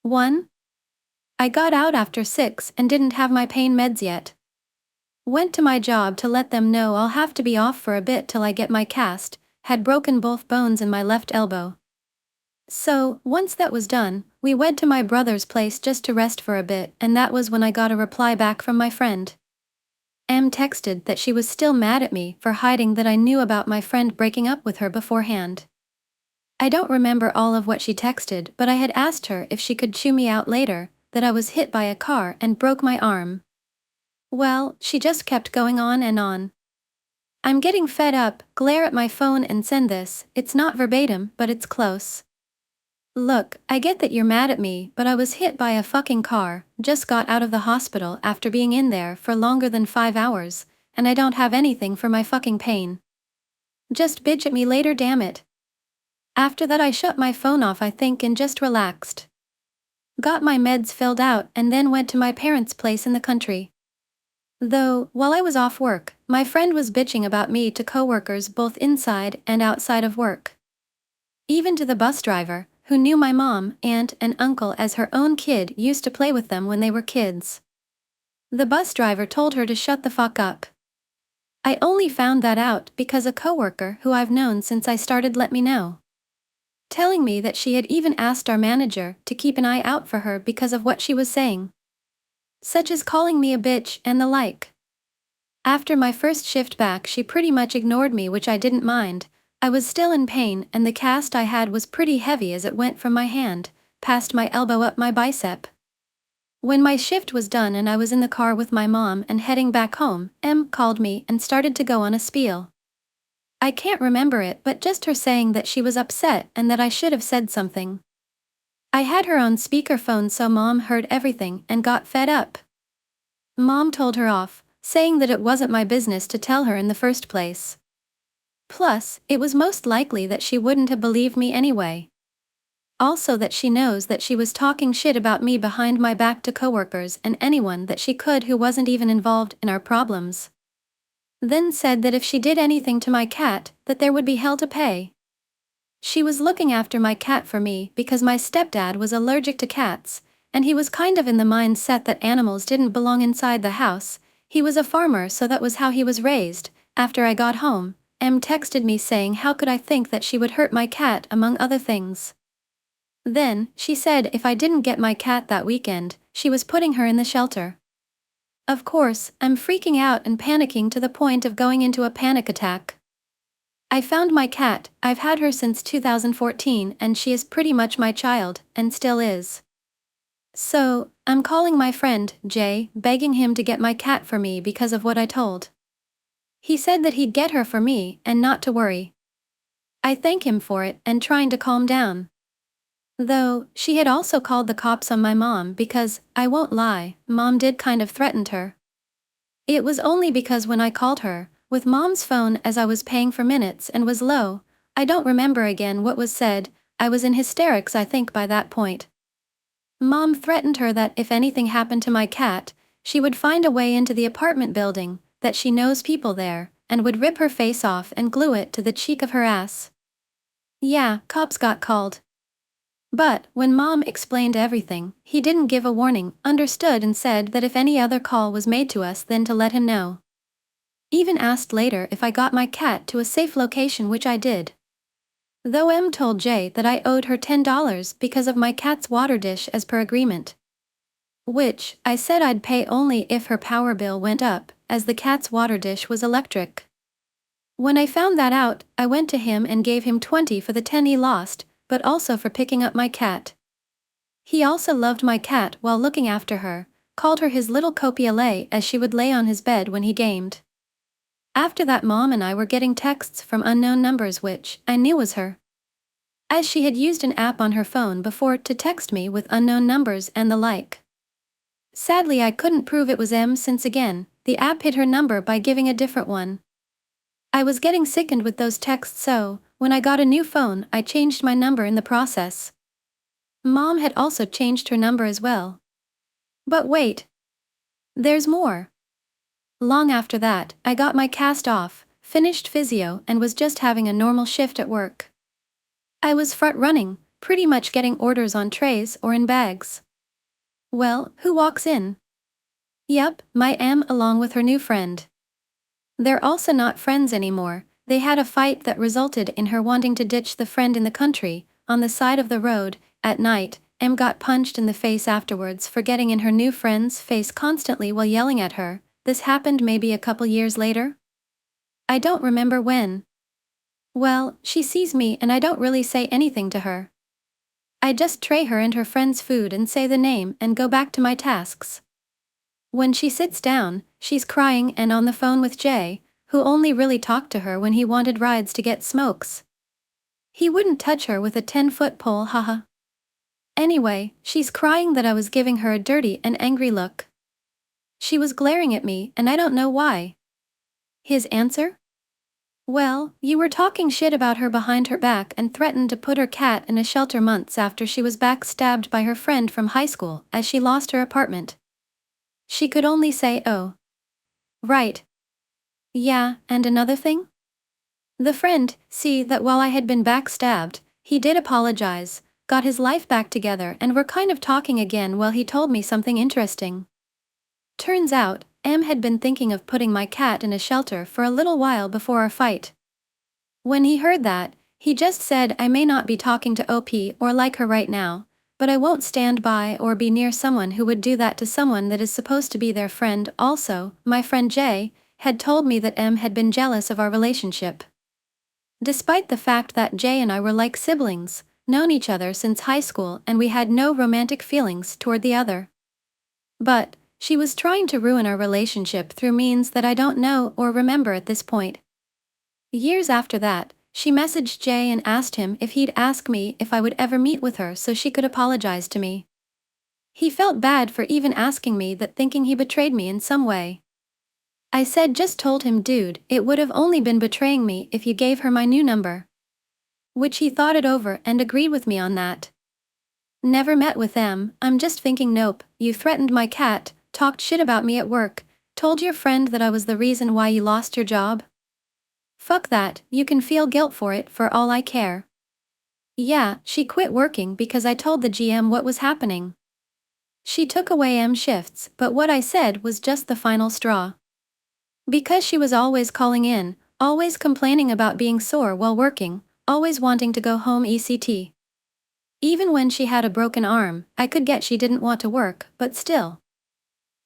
1? I got out after 6 and didn't have my pain meds yet. Went to my job to let them know I'll have to be off for a bit till I get my cast, had broken both bones in my left elbow. So, once that was done, we went to my brother's place just to rest for a bit, and that was when I got a reply back from my friend. M texted that she was still mad at me for hiding that I knew about my friend breaking up with her beforehand. I don't remember all of what she texted, but I had asked her if she could chew me out later, that I was hit by a car and broke my arm. Well, she just kept going on and on. I'm getting fed up, glare at my phone and send this. It's not verbatim, but it's close. Look, I get that you're mad at me, but I was hit by a fucking car, just got out of the hospital after being in there for longer than 5 hours, and I don't have anything for my fucking pain. Just bitch at me later, damn it. After that I shut my phone off, I think, and just relaxed. Got my meds filled out and then went to my parents' place in the country. Though, while I was off work, my friend was bitching about me to coworkers both inside and outside of work. Even to the bus driver, who knew my mom, aunt, and uncle as her own kid, used to play with them when they were kids. The bus driver told her to shut the fuck up. I only found that out because a coworker who I've known since I started let me know, telling me that she had even asked our manager to keep an eye out for her because of what she was saying, such as calling me a bitch and the like. After my first shift back, she pretty much ignored me, which I didn't mind. I was still in pain, and the cast I had was pretty heavy as it went from my hand, past my elbow up my bicep. When my shift was done and I was in the car with my mom and heading back home, Em called me and started to go on a spiel. I can't remember it, but just her saying that she was upset and that I should have said something. I had her on speakerphone so Mom heard everything and got fed up. Mom told her off, saying that it wasn't my business to tell her in the first place. Plus, it was most likely that she wouldn't have believed me anyway. Also that she knows that she was talking shit about me behind my back to coworkers and anyone that she could who wasn't even involved in our problems. Then said that if she did anything to my cat, that there would be hell to pay. She was looking after my cat for me because my stepdad was allergic to cats, and he was kind of in the mindset that animals didn't belong inside the house. He was a farmer, so that was how he was raised. After I got home, Em texted me saying how could I think that she would hurt my cat, among other things. Then, she said if I didn't get my cat that weekend, she was putting her in the shelter. Of course, I'm freaking out and panicking to the point of going into a panic attack. I found my cat. I've had her since 2014 and she is pretty much my child, and still is. So, I'm calling my friend, Jay, begging him to get my cat for me because of what I told. He said that he'd get her for me and not to worry. I thank him for it and trying to calm down. Though, she had also called the cops on my mom because, I won't lie, Mom did kind of threatened her. It was only because when I called her, with Mom's phone as I was paying for minutes and was low, I don't remember again what was said, I was in hysterics I think by that point. Mom threatened her that if anything happened to my cat, she would find a way into the apartment building, that she knows people there, and would rip her face off and glue it to the cheek of her ass. Yeah, cops got called. But, when Mom explained everything, he didn't give a warning, understood and said that if any other call was made to us then to let him know. Even asked later if I got my cat to a safe location, which I did. Though Em told Jay that I owed her $10 because of my cat's water dish as per agreement. Which, I said I'd pay only if her power bill went up, as the cat's water dish was electric. When I found that out, I went to him and gave him 20 for the 10 he lost, but also for picking up my cat. He also loved my cat while looking after her, called her his little copiale as she would lay on his bed when he gamed. After that Mom and I were getting texts from unknown numbers which I knew was her, as she had used an app on her phone before to text me with unknown numbers and the like. Sadly I couldn't prove it was Em since again, the app hid her number by giving a different one. I was getting sickened with those texts, so, when I got a new phone I changed my number in the process. Mom had also changed her number as well. But wait. There's more. Long after that, I got my cast off, finished physio and was just having a normal shift at work. I was front running, pretty much getting orders on trays or in bags. Well, who walks in? Yup, my Em along with her new friend. They're also not friends anymore. They had a fight that resulted in her wanting to ditch the friend in the country, on the side of the road. At night, Em got punched in the face afterwards for getting in her new friend's face constantly while yelling at her. This happened maybe a couple years later? I don't remember when. Well, she sees me and I don't really say anything to her. I just tray her and her friend's food and say the name and go back to my tasks. When she sits down, she's crying and on the phone with Jay, who only really talked to her when he wanted rides to get smokes. He wouldn't touch her with a 10-foot pole, haha. Anyway, she's crying that I was giving her a dirty and angry look. She was glaring at me and I don't know why. His answer? Well, you were talking shit about her behind her back and threatened to put her cat in a shelter months after she was backstabbed by her friend from high school as she lost her apartment. She could only say, oh. Right. Yeah, and another thing? The friend, see that while I had been backstabbed, he did apologize, got his life back together, and were kind of talking again while he told me something interesting. Turns out, M had been thinking of putting my cat in a shelter for a little while before our fight. When he heard that, he just said, "I may not be talking to OP or like her right now, but I won't stand by or be near someone who would do that to someone that is supposed to be their friend." Also, my friend Jay had told me that M had been jealous of our relationship. Despite the fact that Jay and I were like siblings, known each other since high school, and we had no romantic feelings toward the other. But she was trying to ruin our relationship through means that I don't know or remember at this point. Years after that, she messaged Jay and asked him if he'd ask me if I would ever meet with her so she could apologize to me. He felt bad for even asking me that, thinking he betrayed me in some way. I said, just told him, "Dude, it would have only been betraying me if you gave her my new number." Which he thought it over and agreed with me on that. Never met with them. I'm just thinking, nope, you threatened my cat, talked shit about me at work, told your friend that I was the reason why you lost your job. Fuck that, you can feel guilt for it for all I care. Yeah, she quit working because I told the GM what was happening. She took away M shifts, but what I said was just the final straw. Because she was always calling in, always complaining about being sore while working, always wanting to go home ECT. Even when she had a broken arm, I could get she didn't want to work, but still.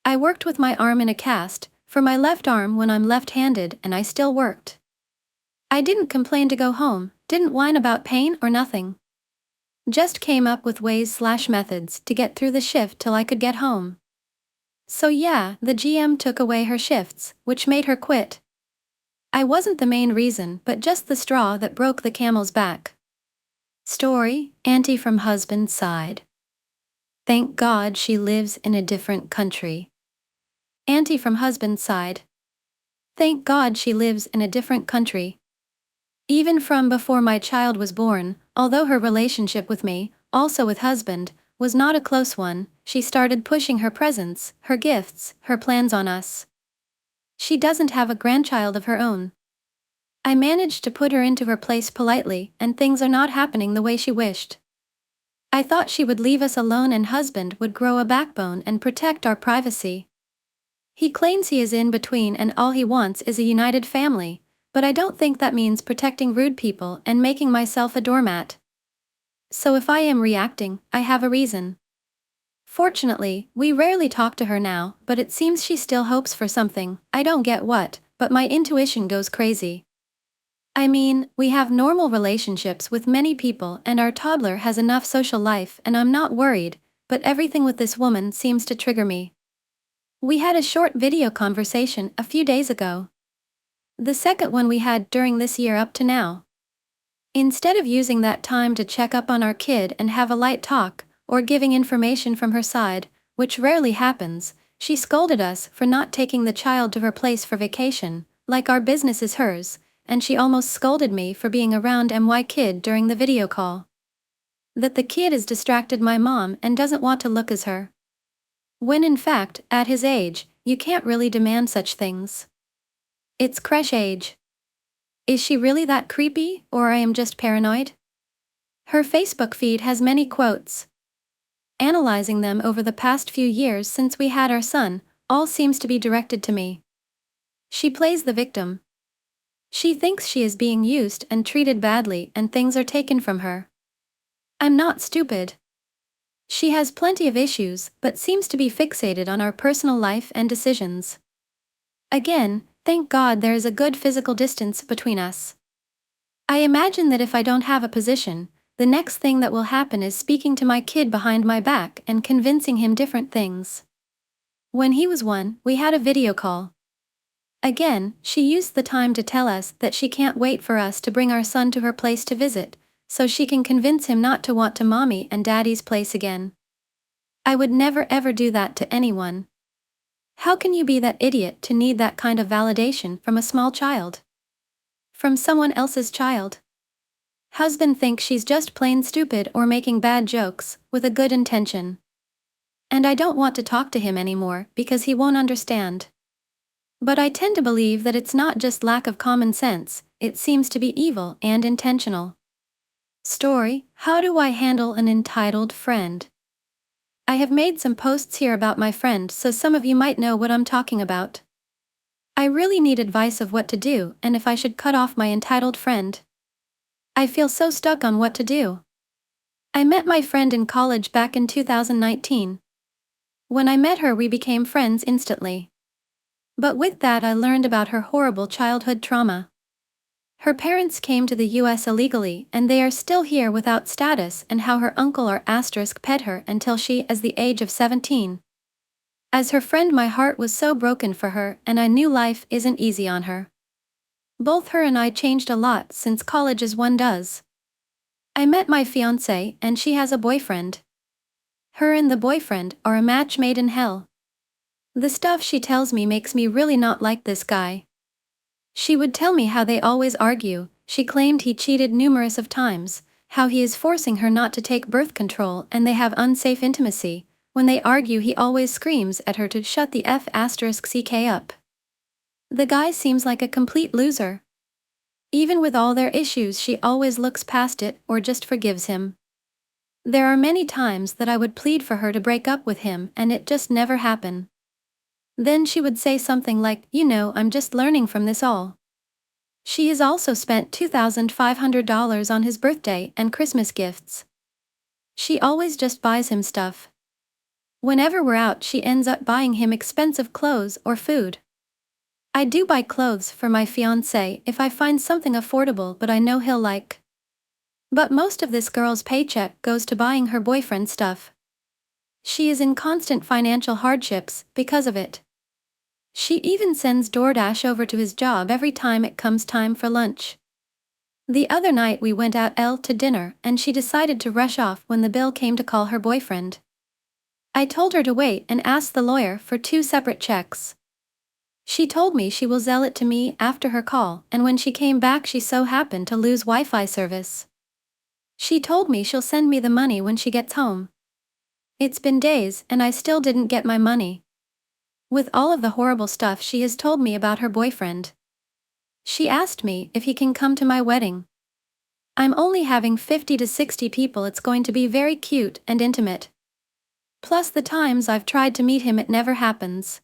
I worked with my arm in a cast, for my left arm when I'm left-handed, and I still worked. I didn't complain to go home, didn't whine about pain or nothing. Just came up with ways/methods to get through the shift till I could get home. So yeah, the GM took away her shifts, which made her quit. I wasn't the main reason, but just the straw that broke the camel's back. Story, Auntie from husband's side. Thank God she lives in a different country. Auntie from husband's side. Thank God she lives in a different country. Even from before my child was born, although her relationship with me, also with husband, was not a close one, she started pushing her presents, her gifts, her plans on us. She doesn't have a grandchild of her own. I managed to put her into her place politely, and things are not happening the way she wished. I thought she would leave us alone and husband would grow a backbone and protect our privacy. He claims he is in between and all he wants is a united family, but I don't think that means protecting rude people and making myself a doormat. So if I am reacting, I have a reason. Fortunately, we rarely talk to her now, but it seems she still hopes for something. I don't get what, but my intuition goes crazy. I mean, we have normal relationships with many people and our toddler has enough social life and I'm not worried, but everything with this woman seems to trigger me. We had a short video conversation a few days ago. The second one we had during this year up to now. Instead of using that time to check up on our kid and have a light talk, or giving information from her side, which rarely happens, she scolded us for not taking the child to her place for vacation, like our business is hers, and she almost scolded me for being around my kid during the video call. That the kid is distracted my mom and doesn't want to look as her. When in fact, at his age, you can't really demand such things. It's creche age. Is she really that creepy, or I am just paranoid? Her Facebook feed has many quotes. Analyzing them over the past few years since we had our son, all seems to be directed to me. She plays the victim. She thinks she is being used and treated badly and things are taken from her. I'm not stupid. She has plenty of issues but seems to be fixated on our personal life and decisions. Again, thank God there is a good physical distance between us. I imagine that if I don't have a position, the next thing that will happen is speaking to my kid behind my back and convincing him different things. When he was 1, we had a video call. Again, she used the time to tell us that she can't wait for us to bring our son to her place to visit, so she can convince him not to want to mommy and daddy's place again. I would never ever do that to anyone. How can you be that idiot to need that kind of validation from a small child? From someone else's child? Husband thinks she's just plain stupid or making bad jokes, with a good intention. And I don't want to talk to him anymore because he won't understand. But I tend to believe that it's not just lack of common sense, it seems to be evil and intentional. Story, How do I handle an entitled friend? I have made some posts here about my friend, so some of you might know what I'm talking about. I really need advice of what to do and if I should cut off my entitled friend. I feel so stuck on what to do. I met my friend in college back in 2019. When I met her, we became friends instantly. But with that, I learned about her horrible childhood trauma. Her parents came to the US illegally and they are still here without status, and how her uncle or asterisk ped her until she as the age of 17. As her friend, my heart was so broken for her, and I knew life isn't easy on her. Both her and I changed a lot since college, as one does. I met my fiancé and she has a boyfriend. Her and the boyfriend are a match made in hell. The stuff she tells me makes me really not like this guy. She would tell me how they always argue. She claimed he cheated numerous of times, how he is forcing her not to take birth control and they have unsafe intimacy. When they argue, he always screams at her to shut the *ck up. The guy seems like a complete loser. Even with all their issues, she always looks past it or just forgives him. There are many times that I would plead for her to break up with him and it just never happened. Then she would say something like, I'm just learning from this all. She has also spent $2,500 on his birthday and Christmas gifts. She always just buys him stuff. Whenever we're out, she ends up buying him expensive clothes or food. I do buy clothes for my fiancé if I find something affordable but I know he'll like. But most of this girl's paycheck goes to buying her boyfriend stuff. She is in constant financial hardships because of it. She even sends DoorDash over to his job every time it comes time for lunch. The other night we went out to dinner and she decided to rush off when the bill came to call her boyfriend. I told her to wait and ask the lawyer for 2 separate checks. She told me she will sell it to me after her call, and when she came back she so happened to lose Wi-Fi service. She told me she'll send me the money when she gets home. It's been days and I still didn't get my money. With all of the horrible stuff she has told me about her boyfriend. She asked me if he can come to my wedding. I'm only having 50 to 60 people. It's going to be very cute and intimate. Plus the times I've tried to meet him, it never happens.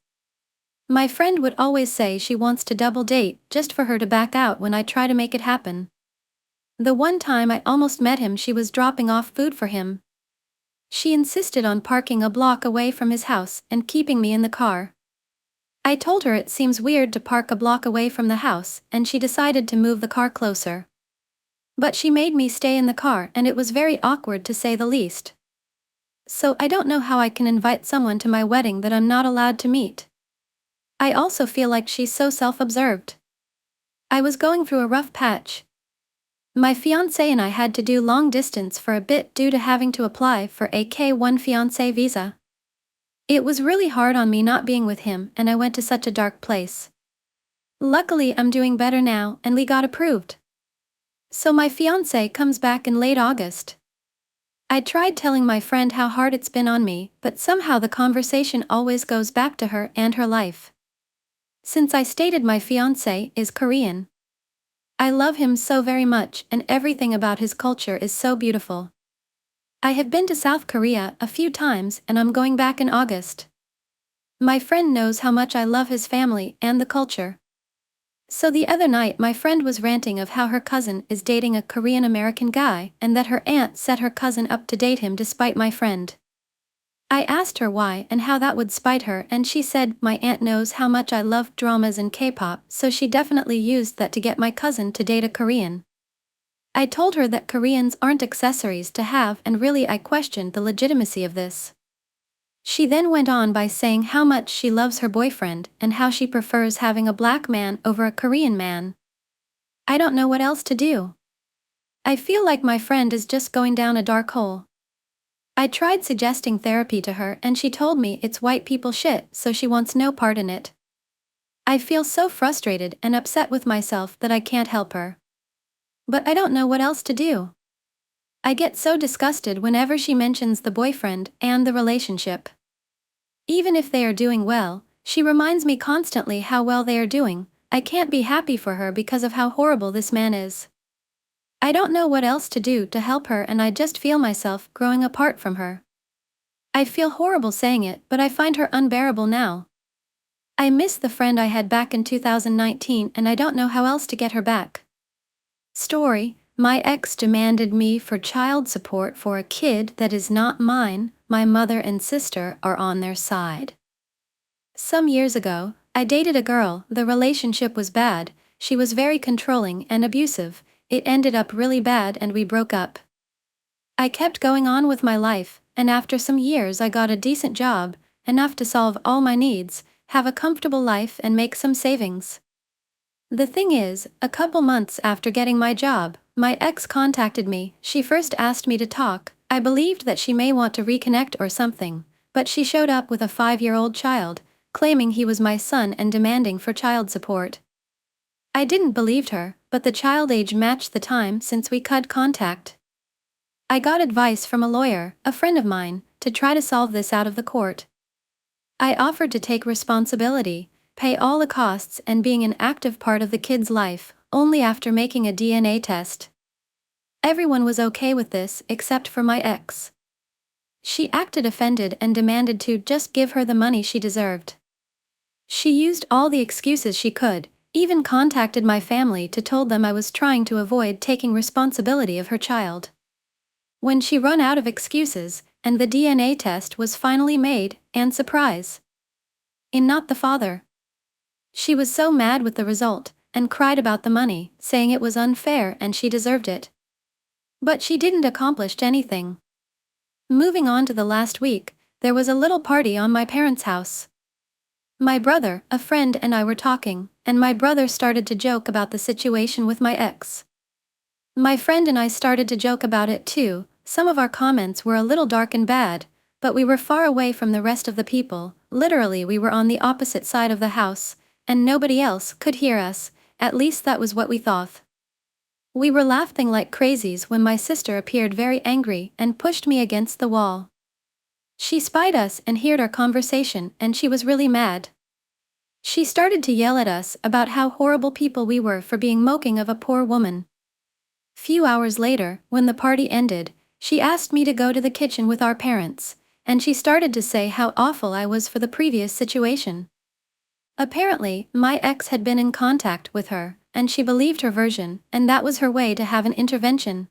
My friend would always say she wants to double date just for her to back out when I try to make it happen. The one time I almost met him, she was dropping off food for him. She insisted on parking a block away from his house and keeping me in the car. I told her it seems weird to park a block away from the house, and she decided to move the car closer. But she made me stay in the car and it was very awkward, to say the least. So I don't know how I can invite someone to my wedding that I'm not allowed to meet. I also feel like she's so self-absorbed. I was going through a rough patch. My fiancé and I had to do long distance for a bit due to having to apply for a K1 fiancé visa. It was really hard on me not being with him, and I went to such a dark place. Luckily I'm doing better now and we got approved. So my fiancé comes back in late August. I tried telling my friend how hard it's been on me, but somehow the conversation always goes back to her and her life. Since I stated my fiancé is Korean. I love him so very much and everything about his culture is so beautiful. I have been to South Korea a few times and I'm going back in August. My friend knows how much I love his family and the culture. So the other night my friend was ranting of how her cousin is dating a Korean American guy and that her aunt set her cousin up to date him despite my friend. I asked her why and how that would spite her, and she said, my aunt knows how much I love dramas and K-pop, so she definitely used that to get my cousin to date a Korean. I told her that Koreans aren't accessories to have, and really I questioned the legitimacy of this. She then went on by saying how much she loves her boyfriend and how she prefers having a black man over a Korean man. I don't know what else to do. I feel like my friend is just going down a dark hole. I tried suggesting therapy to her and she told me it's white people shit, so she wants no part in it. I feel so frustrated and upset with myself that I can't help her. But I don't know what else to do. I get so disgusted whenever she mentions the boyfriend and the relationship. Even if they are doing well, she reminds me constantly how well they are doing. I can't be happy for her because of how horrible this man is. I don't know what else to do to help her, and I just feel myself growing apart from her. I feel horrible saying it, but I find her unbearable now. I miss the friend I had back in 2019, and I don't know how else to get her back. Story: my ex demanded me for child support for a kid that is not mine. My mother and sister are on their side. Some years ago, I dated a girl. The relationship was bad. She was very controlling and abusive. It ended up really bad and we broke up. I kept going on with my life, and after some years I got a decent job, enough to solve all my needs, have a comfortable life and make some savings. The thing is, a couple months after getting my job, my ex contacted me. She first asked me to talk. I believed that she may want to reconnect or something, but she showed up with a 5-year-old child, claiming he was my son and demanding for child support. I didn't believe her, but the child age matched the time since we cut contact. I got advice from a lawyer, a friend of mine, to try to solve this out of the court. I offered to take responsibility, pay all the costs and being an active part of the kid's life, only after making a DNA test. Everyone was okay with this except for my ex. She acted offended and demanded to just give her the money she deserved. She used all the excuses she could, even contacted my family to told them I was trying to avoid taking responsibility of her child. When she ran out of excuses, and the DNA test was finally made, and surprise! Not the father. She was so mad with the result, and cried about the money, saying it was unfair and she deserved it. But she didn't accomplish anything. Moving on to the last week, there was a little party on my parents' house. My brother, a friend and I were talking, and my brother started to joke about the situation with my ex. My friend and I started to joke about it too. Some of our comments were a little dark and bad, but we were far away from the rest of the people. Literally, we were on the opposite side of the house, and nobody else could hear us. At least that was what we thought. We were laughing like crazies when my sister appeared very angry and pushed me against the wall. She spied us and heard our conversation, and she was really mad. She started to yell at us about how horrible people we were for being mocking of a poor woman. Few hours later, when the party ended, she asked me to go to the kitchen with our parents, and she started to say how awful I was for the previous situation. Apparently, my ex had been in contact with her, and she believed her version, and that was her way to have an intervention.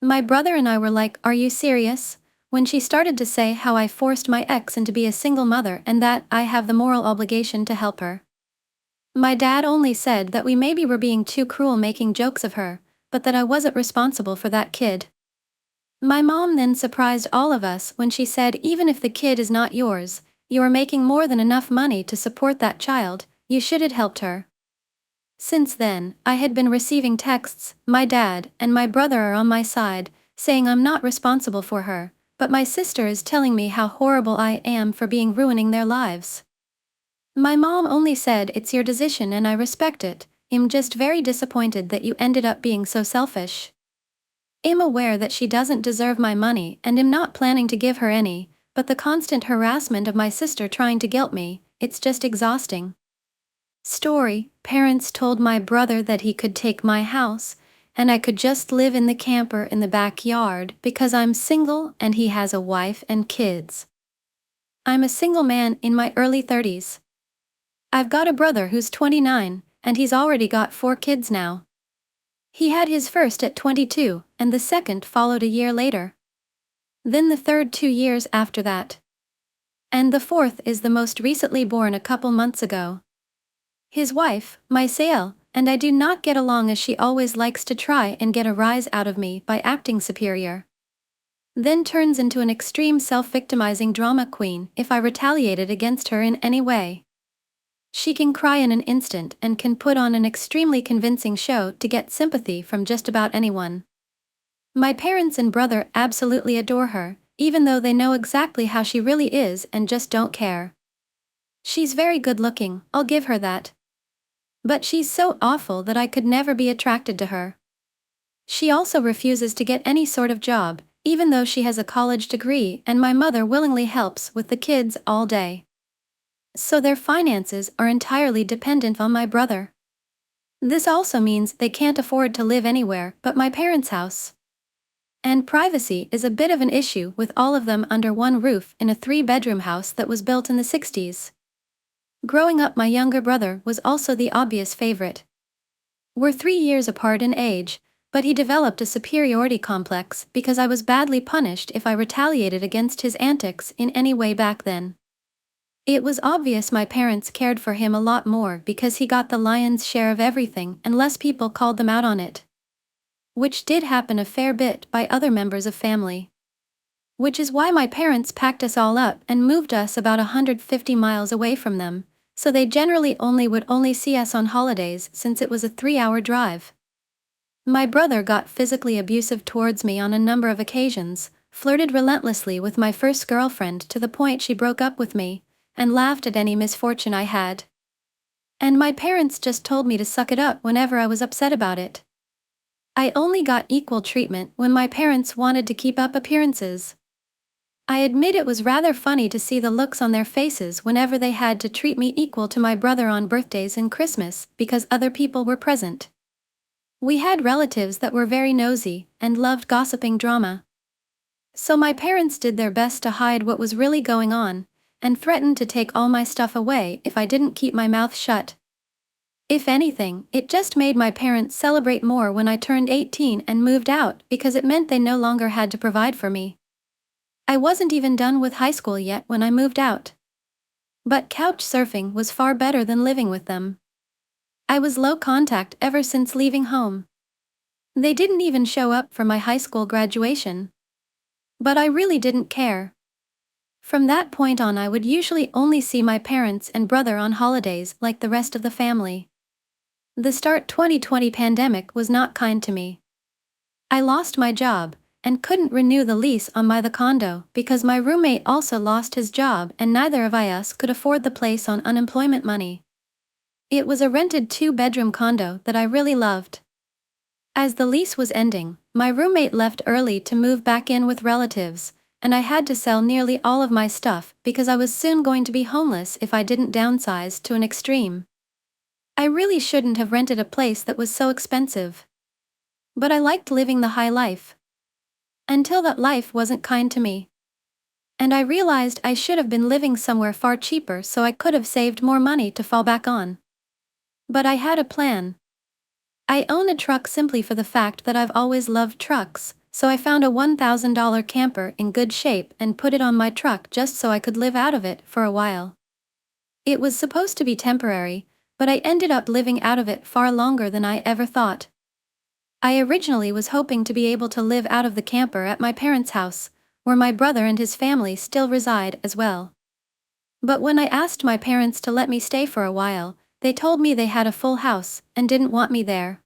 My brother and I were like, "Are you serious?" when she started to say how I forced my ex into be a single mother and that I have the moral obligation to help her. My dad only said that we maybe were being too cruel making jokes of her, but that I wasn't responsible for that kid. My mom then surprised all of us when she said even if the kid is not yours, you are making more than enough money to support that child, you should have helped her. Since then, I had been receiving texts. My dad and my brother are on my side, saying I'm not responsible for her, but my sister is telling me how horrible I am for ruining their lives. My mom only said it's your decision and I respect it. I'm just very disappointed that you ended up being so selfish. I'm aware that she doesn't deserve my money and am not planning to give her any, but the constant harassment of my sister trying to guilt me, it's just exhausting. Story: parents told my brother that he could take my house, and I could just live in the camper in the backyard because I'm single and he has a wife and kids. I'm a single man in my early 30s. I've got a brother who's 29, and he's already got 4 kids now. He had his first at 22, and the second followed a year later. Then the third 2 years after that. And the fourth is the most recently born a couple months ago. His wife, my Sael, and I do not get along as she always likes to try and get a rise out of me by acting superior. Then turns into an extreme self-victimizing drama queen if I retaliated against her in any way. She can cry in an instant and can put on an extremely convincing show to get sympathy from just about anyone. My parents and brother absolutely adore her, even though they know exactly how she really is and just don't care. She's very good looking, I'll give her that. But she's so awful that I could never be attracted to her. She also refuses to get any sort of job, even though she has a college degree, and my mother willingly helps with the kids all day. So their finances are entirely dependent on my brother. This also means they can't afford to live anywhere but my parents' house. And privacy is a bit of an issue with all of them under one roof in a 3-bedroom house that was built in the 60s. Growing up, my younger brother was also the obvious favorite. We're 3 years apart in age, but he developed a superiority complex because I was badly punished if I retaliated against his antics in any way back then. It was obvious my parents cared for him a lot more because he got the lion's share of everything and less people called them out on it. Which did happen a fair bit by other members of family. Which is why my parents packed us all up and moved us about 150 miles away from them, so they generally would only see us on holidays since it was a 3-hour drive. My brother got physically abusive towards me on a number of occasions, flirted relentlessly with my first girlfriend to the point she broke up with me, and laughed at any misfortune I had. And my parents just told me to suck it up whenever I was upset about it. I only got equal treatment when my parents wanted to keep up appearances. I admit it was rather funny to see the looks on their faces whenever they had to treat me equal to my brother on birthdays and Christmas because other people were present. We had relatives that were very nosy and loved gossiping drama. So my parents did their best to hide what was really going on, and threatened to take all my stuff away if I didn't keep my mouth shut. If anything, it just made my parents celebrate more when I turned 18 and moved out because it meant they no longer had to provide for me. I wasn't even done with high school yet when I moved out. But couch surfing was far better than living with them. I was low contact ever since leaving home. They didn't even show up for my high school graduation. But I really didn't care. From that point on, I would usually only see my parents and brother on holidays like the rest of the family. The start 2020 pandemic was not kind to me. I lost my job and couldn't renew the lease on the condo because my roommate also lost his job and neither of us could afford the place on unemployment money. It was a rented 2-bedroom condo that I really loved. As the lease was ending, my roommate left early to move back in with relatives, and I had to sell nearly all of my stuff because I was soon going to be homeless if I didn't downsize to an extreme. I really shouldn't have rented a place that was so expensive. But I liked living the high life. Until that life wasn't kind to me. And I realized I should have been living somewhere far cheaper so I could have saved more money to fall back on. But I had a plan. I own a truck simply for the fact that I've always loved trucks, so I found a $1,000 camper in good shape and put it on my truck just so I could live out of it for a while. It was supposed to be temporary, but I ended up living out of it far longer than I ever thought. I originally was hoping to be able to live out of the camper at my parents' house, where my brother and his family still reside as well. But when I asked my parents to let me stay for a while, they told me they had a full house and didn't want me there.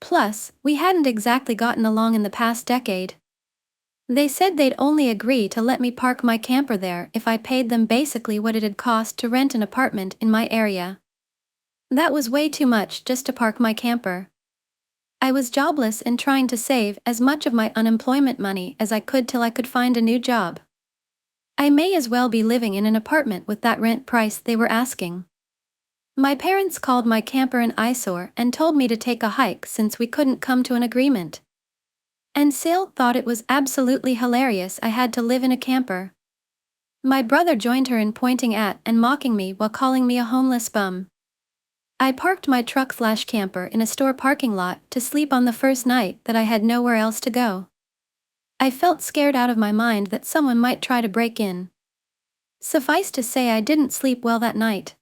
Plus, we hadn't exactly gotten along in the past decade. They said they'd only agree to let me park my camper there if I paid them basically what it'd cost to rent an apartment in my area. That was way too much just to park my camper. I was jobless and trying to save as much of my unemployment money as I could till I could find a new job. I may as well be living in an apartment with that rent price they were asking. My parents called my camper an eyesore and told me to take a hike since we couldn't come to an agreement. And Sil thought it was absolutely hilarious I had to live in a camper. My brother joined her in pointing at and mocking me while calling me a homeless bum. I parked my truck/camper in a store parking lot to sleep on the first night that I had nowhere else to go. I felt scared out of my mind that someone might try to break in. Suffice to say, I didn't sleep well that night.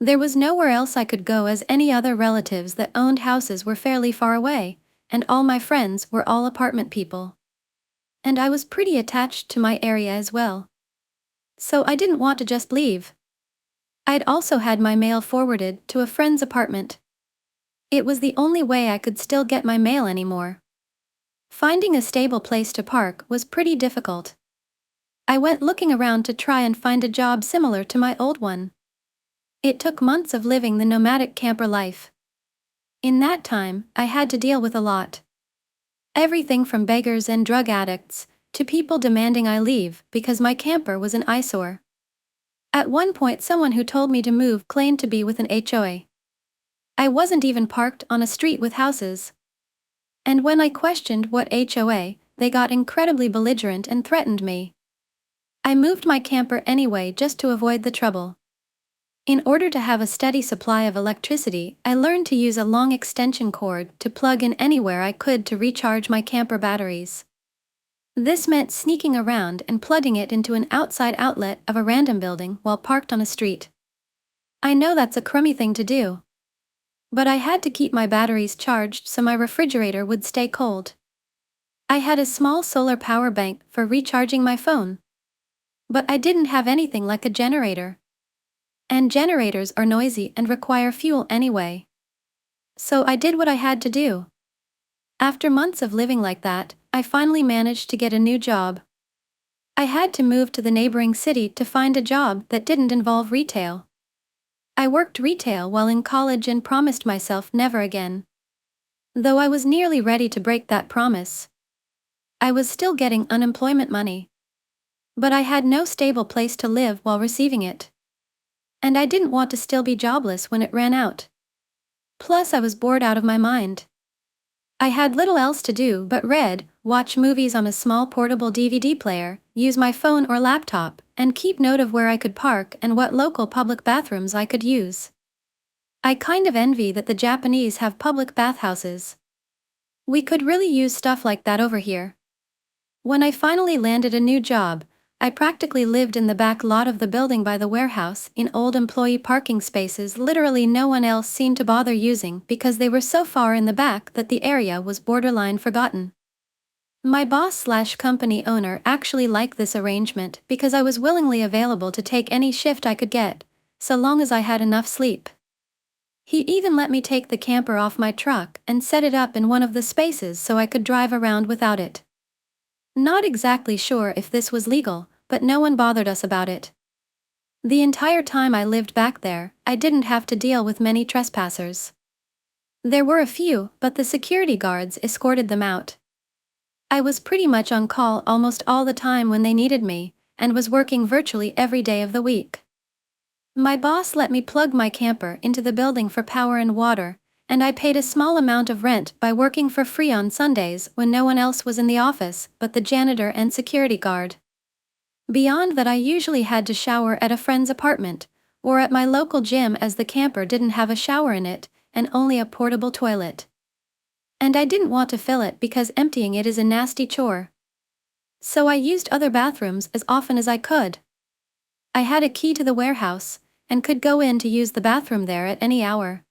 There was nowhere else I could go as any other relatives that owned houses were fairly far away, and all my friends were all apartment people. And I was pretty attached to my area as well. So I didn't want to just leave. I'd also had my mail forwarded to a friend's apartment. It was the only way I could still get my mail anymore. Finding a stable place to park was pretty difficult. I went looking around to try and find a job similar to my old one. It took months of living the nomadic camper life. In that time, I had to deal with a lot. Everything from beggars and drug addicts, to people demanding I leave because my camper was an eyesore. At one point, someone who told me to move claimed to be with an HOA. I wasn't even parked on a street with houses. And when I questioned what HOA, they got incredibly belligerent and threatened me. I moved my camper anyway just to avoid the trouble. In order to have a steady supply of electricity, I learned to use a long extension cord to plug in anywhere I could to recharge my camper batteries. This meant sneaking around and plugging it into an outside outlet of a random building while parked on a street. I know that's a crummy thing to do. But I had to keep my batteries charged so my refrigerator would stay cold. I had a small solar power bank for recharging my phone. But I didn't have anything like a generator. And generators are noisy and require fuel anyway. So I did what I had to do. After months of living like that, I finally managed to get a new job. I had to move to the neighboring city to find a job that didn't involve retail. I worked retail while in college and promised myself never again. Though I was nearly ready to break that promise. I was still getting unemployment money. But I had no stable place to live while receiving it. And I didn't want to still be jobless when it ran out. Plus I was bored out of my mind. I had little else to do but read, watch movies on a small portable DVD player, use my phone or laptop, and keep note of where I could park and what local public bathrooms I could use. I kind of envy that the Japanese have public bathhouses. We could really use stuff like that over here. When I finally landed a new job, I practically lived in the back lot of the building by the warehouse in old employee parking spaces literally no one else seemed to bother using because they were so far in the back that the area was borderline forgotten. My boss/company owner actually liked this arrangement because I was willingly available to take any shift I could get, so long as I had enough sleep. He even let me take the camper off my truck and set it up in one of the spaces so I could drive around without it. Not exactly sure if this was legal, but no one bothered us about it. The entire time I lived back there, I didn't have to deal with many trespassers. There were a few, but the security guards escorted them out. I was pretty much on call almost all the time when they needed me, and was working virtually every day of the week. My boss let me plug my camper into the building for power and water, and I paid a small amount of rent by working for free on Sundays when no one else was in the office but the janitor and security guard. Beyond that, I usually had to shower at a friend's apartment, or at my local gym as the camper didn't have a shower in it, and only a portable toilet. And I didn't want to fill it because emptying it is a nasty chore. So I used other bathrooms as often as I could. I had a key to the warehouse, and could go in to use the bathroom there at any hour.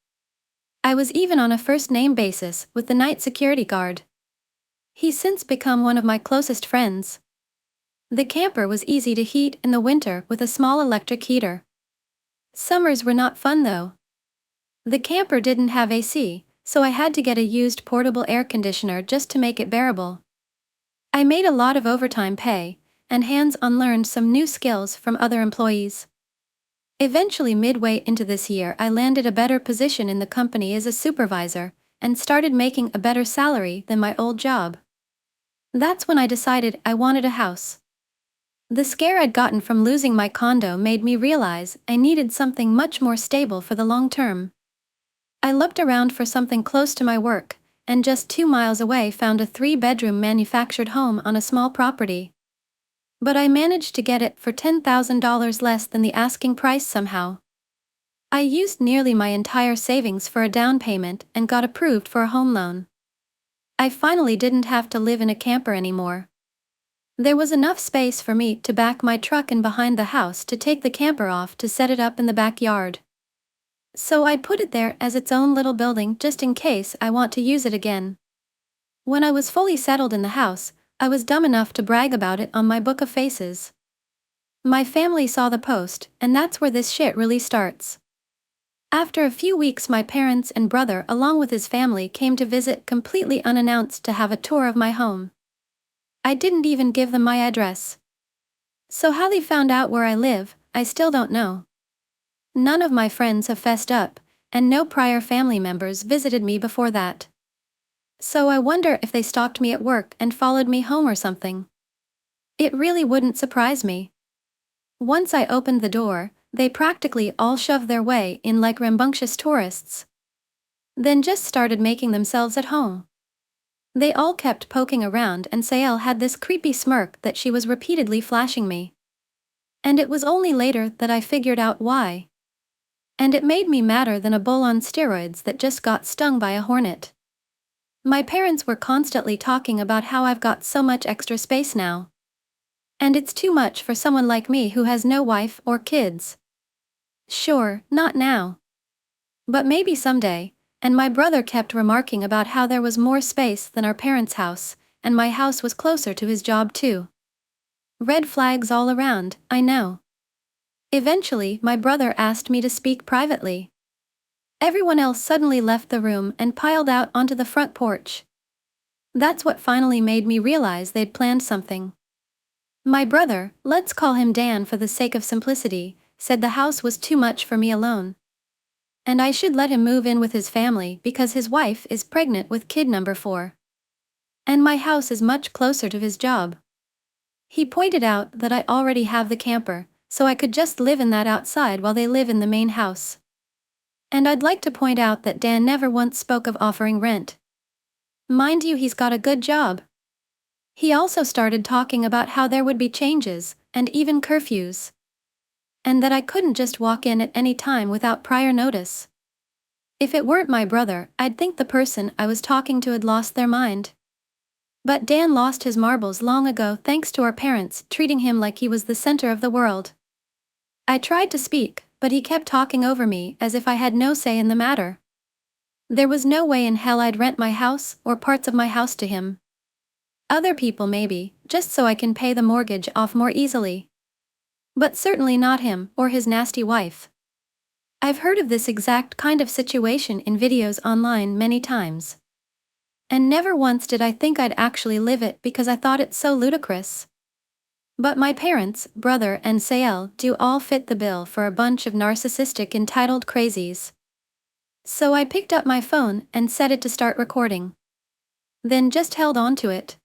I was even on a first-name basis with the night security guard. He's since become one of my closest friends. The camper was easy to heat in the winter with a small electric heater. Summers were not fun though. The camper didn't have AC, so I had to get a used portable air conditioner just to make it bearable. I made a lot of overtime pay, and hands-on learned some new skills from other employees. Eventually, midway into this year, I landed a better position in the company as a supervisor, and started making a better salary than my old job. That's when I decided I wanted a house. The scare I'd gotten from losing my condo made me realize I needed something much more stable for the long term. I looked around for something close to my work, and just 2 miles away found a 3-bedroom manufactured home on a small property. But I managed to get it for $10,000 less than the asking price somehow. I used nearly my entire savings for a down payment and got approved for a home loan. I finally didn't have to live in a camper anymore. There was enough space for me to back my truck in behind the house to take the camper off to set it up in the backyard. So I put it there as its own little building just in case I want to use it again. When I was fully settled in the house, I was dumb enough to brag about it on my book of faces. My family saw the post, and that's where this shit really starts. After a few weeks, my parents and brother along with his family came to visit completely unannounced to have a tour of my home. I didn't even give them my address. So how they found out where I live, I still don't know. None of my friends have fessed up, and no prior family members visited me before that. So I wonder if they stalked me at work and followed me home or something. It really wouldn't surprise me. Once I opened the door, they practically all shoved their way in like rambunctious tourists. then just started making themselves at home. They all kept poking around, and Sael had this creepy smirk that she was repeatedly flashing me. And it was only later that I figured out why. And it made me madder than a bull on steroids that just got stung by a hornet. My parents were constantly talking about how I've got so much extra space now. And it's too much for someone like me who has no wife or kids. Sure, not now. But maybe someday. And my brother kept remarking about how there was more space than our parents' house, and my house was closer to his job too. Red flags all around, I know. Eventually, my brother asked me to speak privately. Everyone else suddenly left the room and piled out onto the front porch. That's what finally made me realize they'd planned something. My brother, let's call him Dan for the sake of simplicity, said the house was too much for me alone. And I should let him move in with his family because his wife is pregnant with kid number 4. And my house is much closer to his job. He pointed out that I already have the camper, so I could just live in that outside while they live in the main house. And I'd like to point out that Dan never once spoke of offering rent. Mind you, he's got a good job. He also started talking about how there would be changes, and even curfews. And that I couldn't just walk in at any time without prior notice. If it weren't my brother, I'd think the person I was talking to had lost their mind. But Dan lost his marbles long ago thanks to our parents treating him like he was the center of the world. I tried to speak, but he kept talking over me as if I had no say in the matter. There was no way in hell I'd rent my house or parts of my house to him. Other people maybe, just so I can pay the mortgage off more easily. But certainly not him or his nasty wife. I've heard of this exact kind of situation in videos online many times. And never once did I think I'd actually live it because I thought it so ludicrous. But my parents, brother and Sael do all fit the bill for a bunch of narcissistic entitled crazies. So I picked up my phone and set it to start recording. Then just held on to it.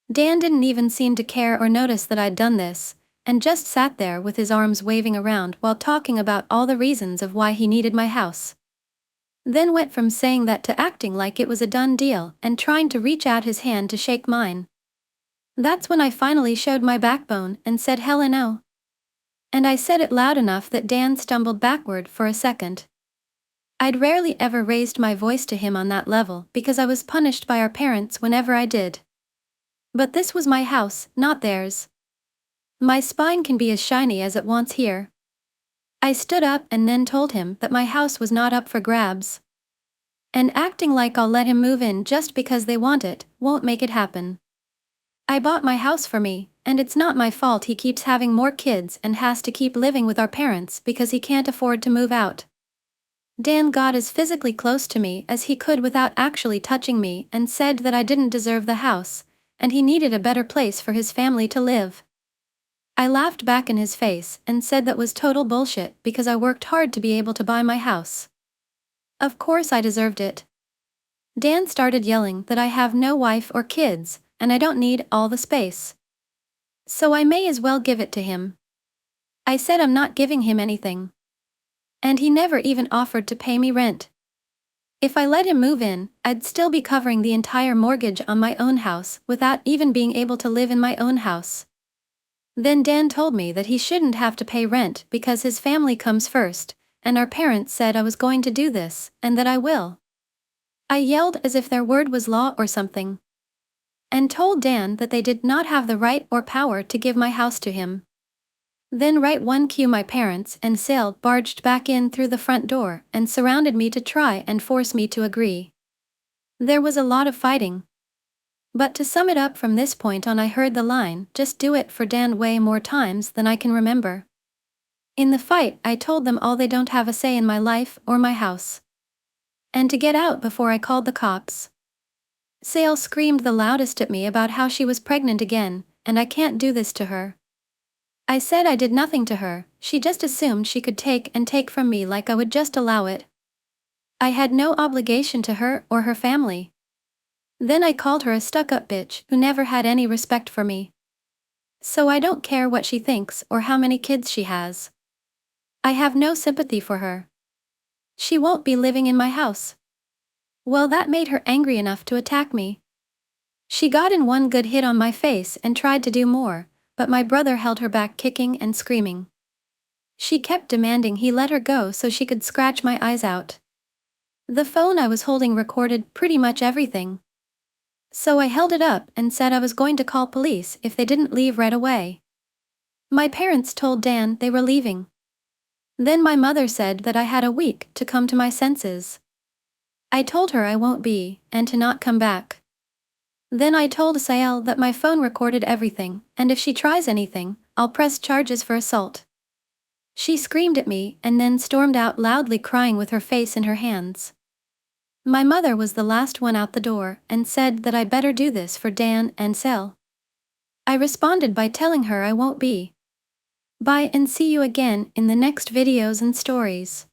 Dan didn't even seem to care or notice that I'd done this, and just sat there with his arms waving around while talking about all the reasons of why he needed my house. Then went from saying that to acting like it was a done deal and trying to reach out his hand to shake mine. That's when I finally showed my backbone and said hell no. And I said it loud enough that Dan stumbled backward for a second. I'd rarely ever raised my voice to him on that level because I was punished by our parents whenever I did. But this was my house, not theirs. My spine can be as shiny as it wants here. I stood up and then told him that my house was not up for grabs. And acting like I'll let him move in just because they want it won't make it happen. I bought my house for me, and it's not my fault he keeps having more kids and has to keep living with our parents because he can't afford to move out. Dan got as physically close to me as he could without actually touching me and said that I didn't deserve the house, and he needed a better place for his family to live. I laughed back in his face and said that was total bullshit because I worked hard to be able to buy my house. Of course I deserved it. Dan started yelling that I have no wife or kids, and I don't need all the space. So I may as well give it to him. I said I'm not giving him anything. And he never even offered to pay me rent. If I let him move in, I'd still be covering the entire mortgage on my own house without even being able to live in my own house. Then Dan told me that he shouldn't have to pay rent because his family comes first, and our parents said I was going to do this, and that I will. I yelled as if their word was law or something. And told Dan that they did not have the right or power to give my house to him. Then right one cue my parents and Sael barged back in through the front door and surrounded me to try and force me to agree. There was a lot of fighting. But to sum it up from this point on, I heard the line, "Just do it," for Dan way more times than I can remember. In the fight, I told them all they don't have a say in my life or my house. And to get out before I called the cops. Sael screamed the loudest at me about how she was pregnant again, and I can't do this to her. I said I did nothing to her, she just assumed she could take from me like I would just allow it. I had no obligation to her or her family. Then I called her a stuck-up bitch who never had any respect for me. So I don't care what she thinks or how many kids she has. I have no sympathy for her. She won't be living in my house. Well, that made her angry enough to attack me. She got in one good hit on my face and tried to do more, but my brother held her back, kicking and screaming. She kept demanding he let her go so she could scratch my eyes out. The phone I was holding recorded pretty much everything. So I held it up and said I was going to call police if they didn't leave right away. My parents told Dan they were leaving. Then my mother said that I had a week to come to my senses. I told her I won't be, and to not come back. Then I told Sael that my phone recorded everything, and if she tries anything, I'll press charges for assault. She screamed at me and then stormed out, loudly crying with her face in her hands. My mother was the last one out the door and said that I better do this for Dan and Sael. I responded by telling her I won't be. Bye and see you again in the next videos and stories.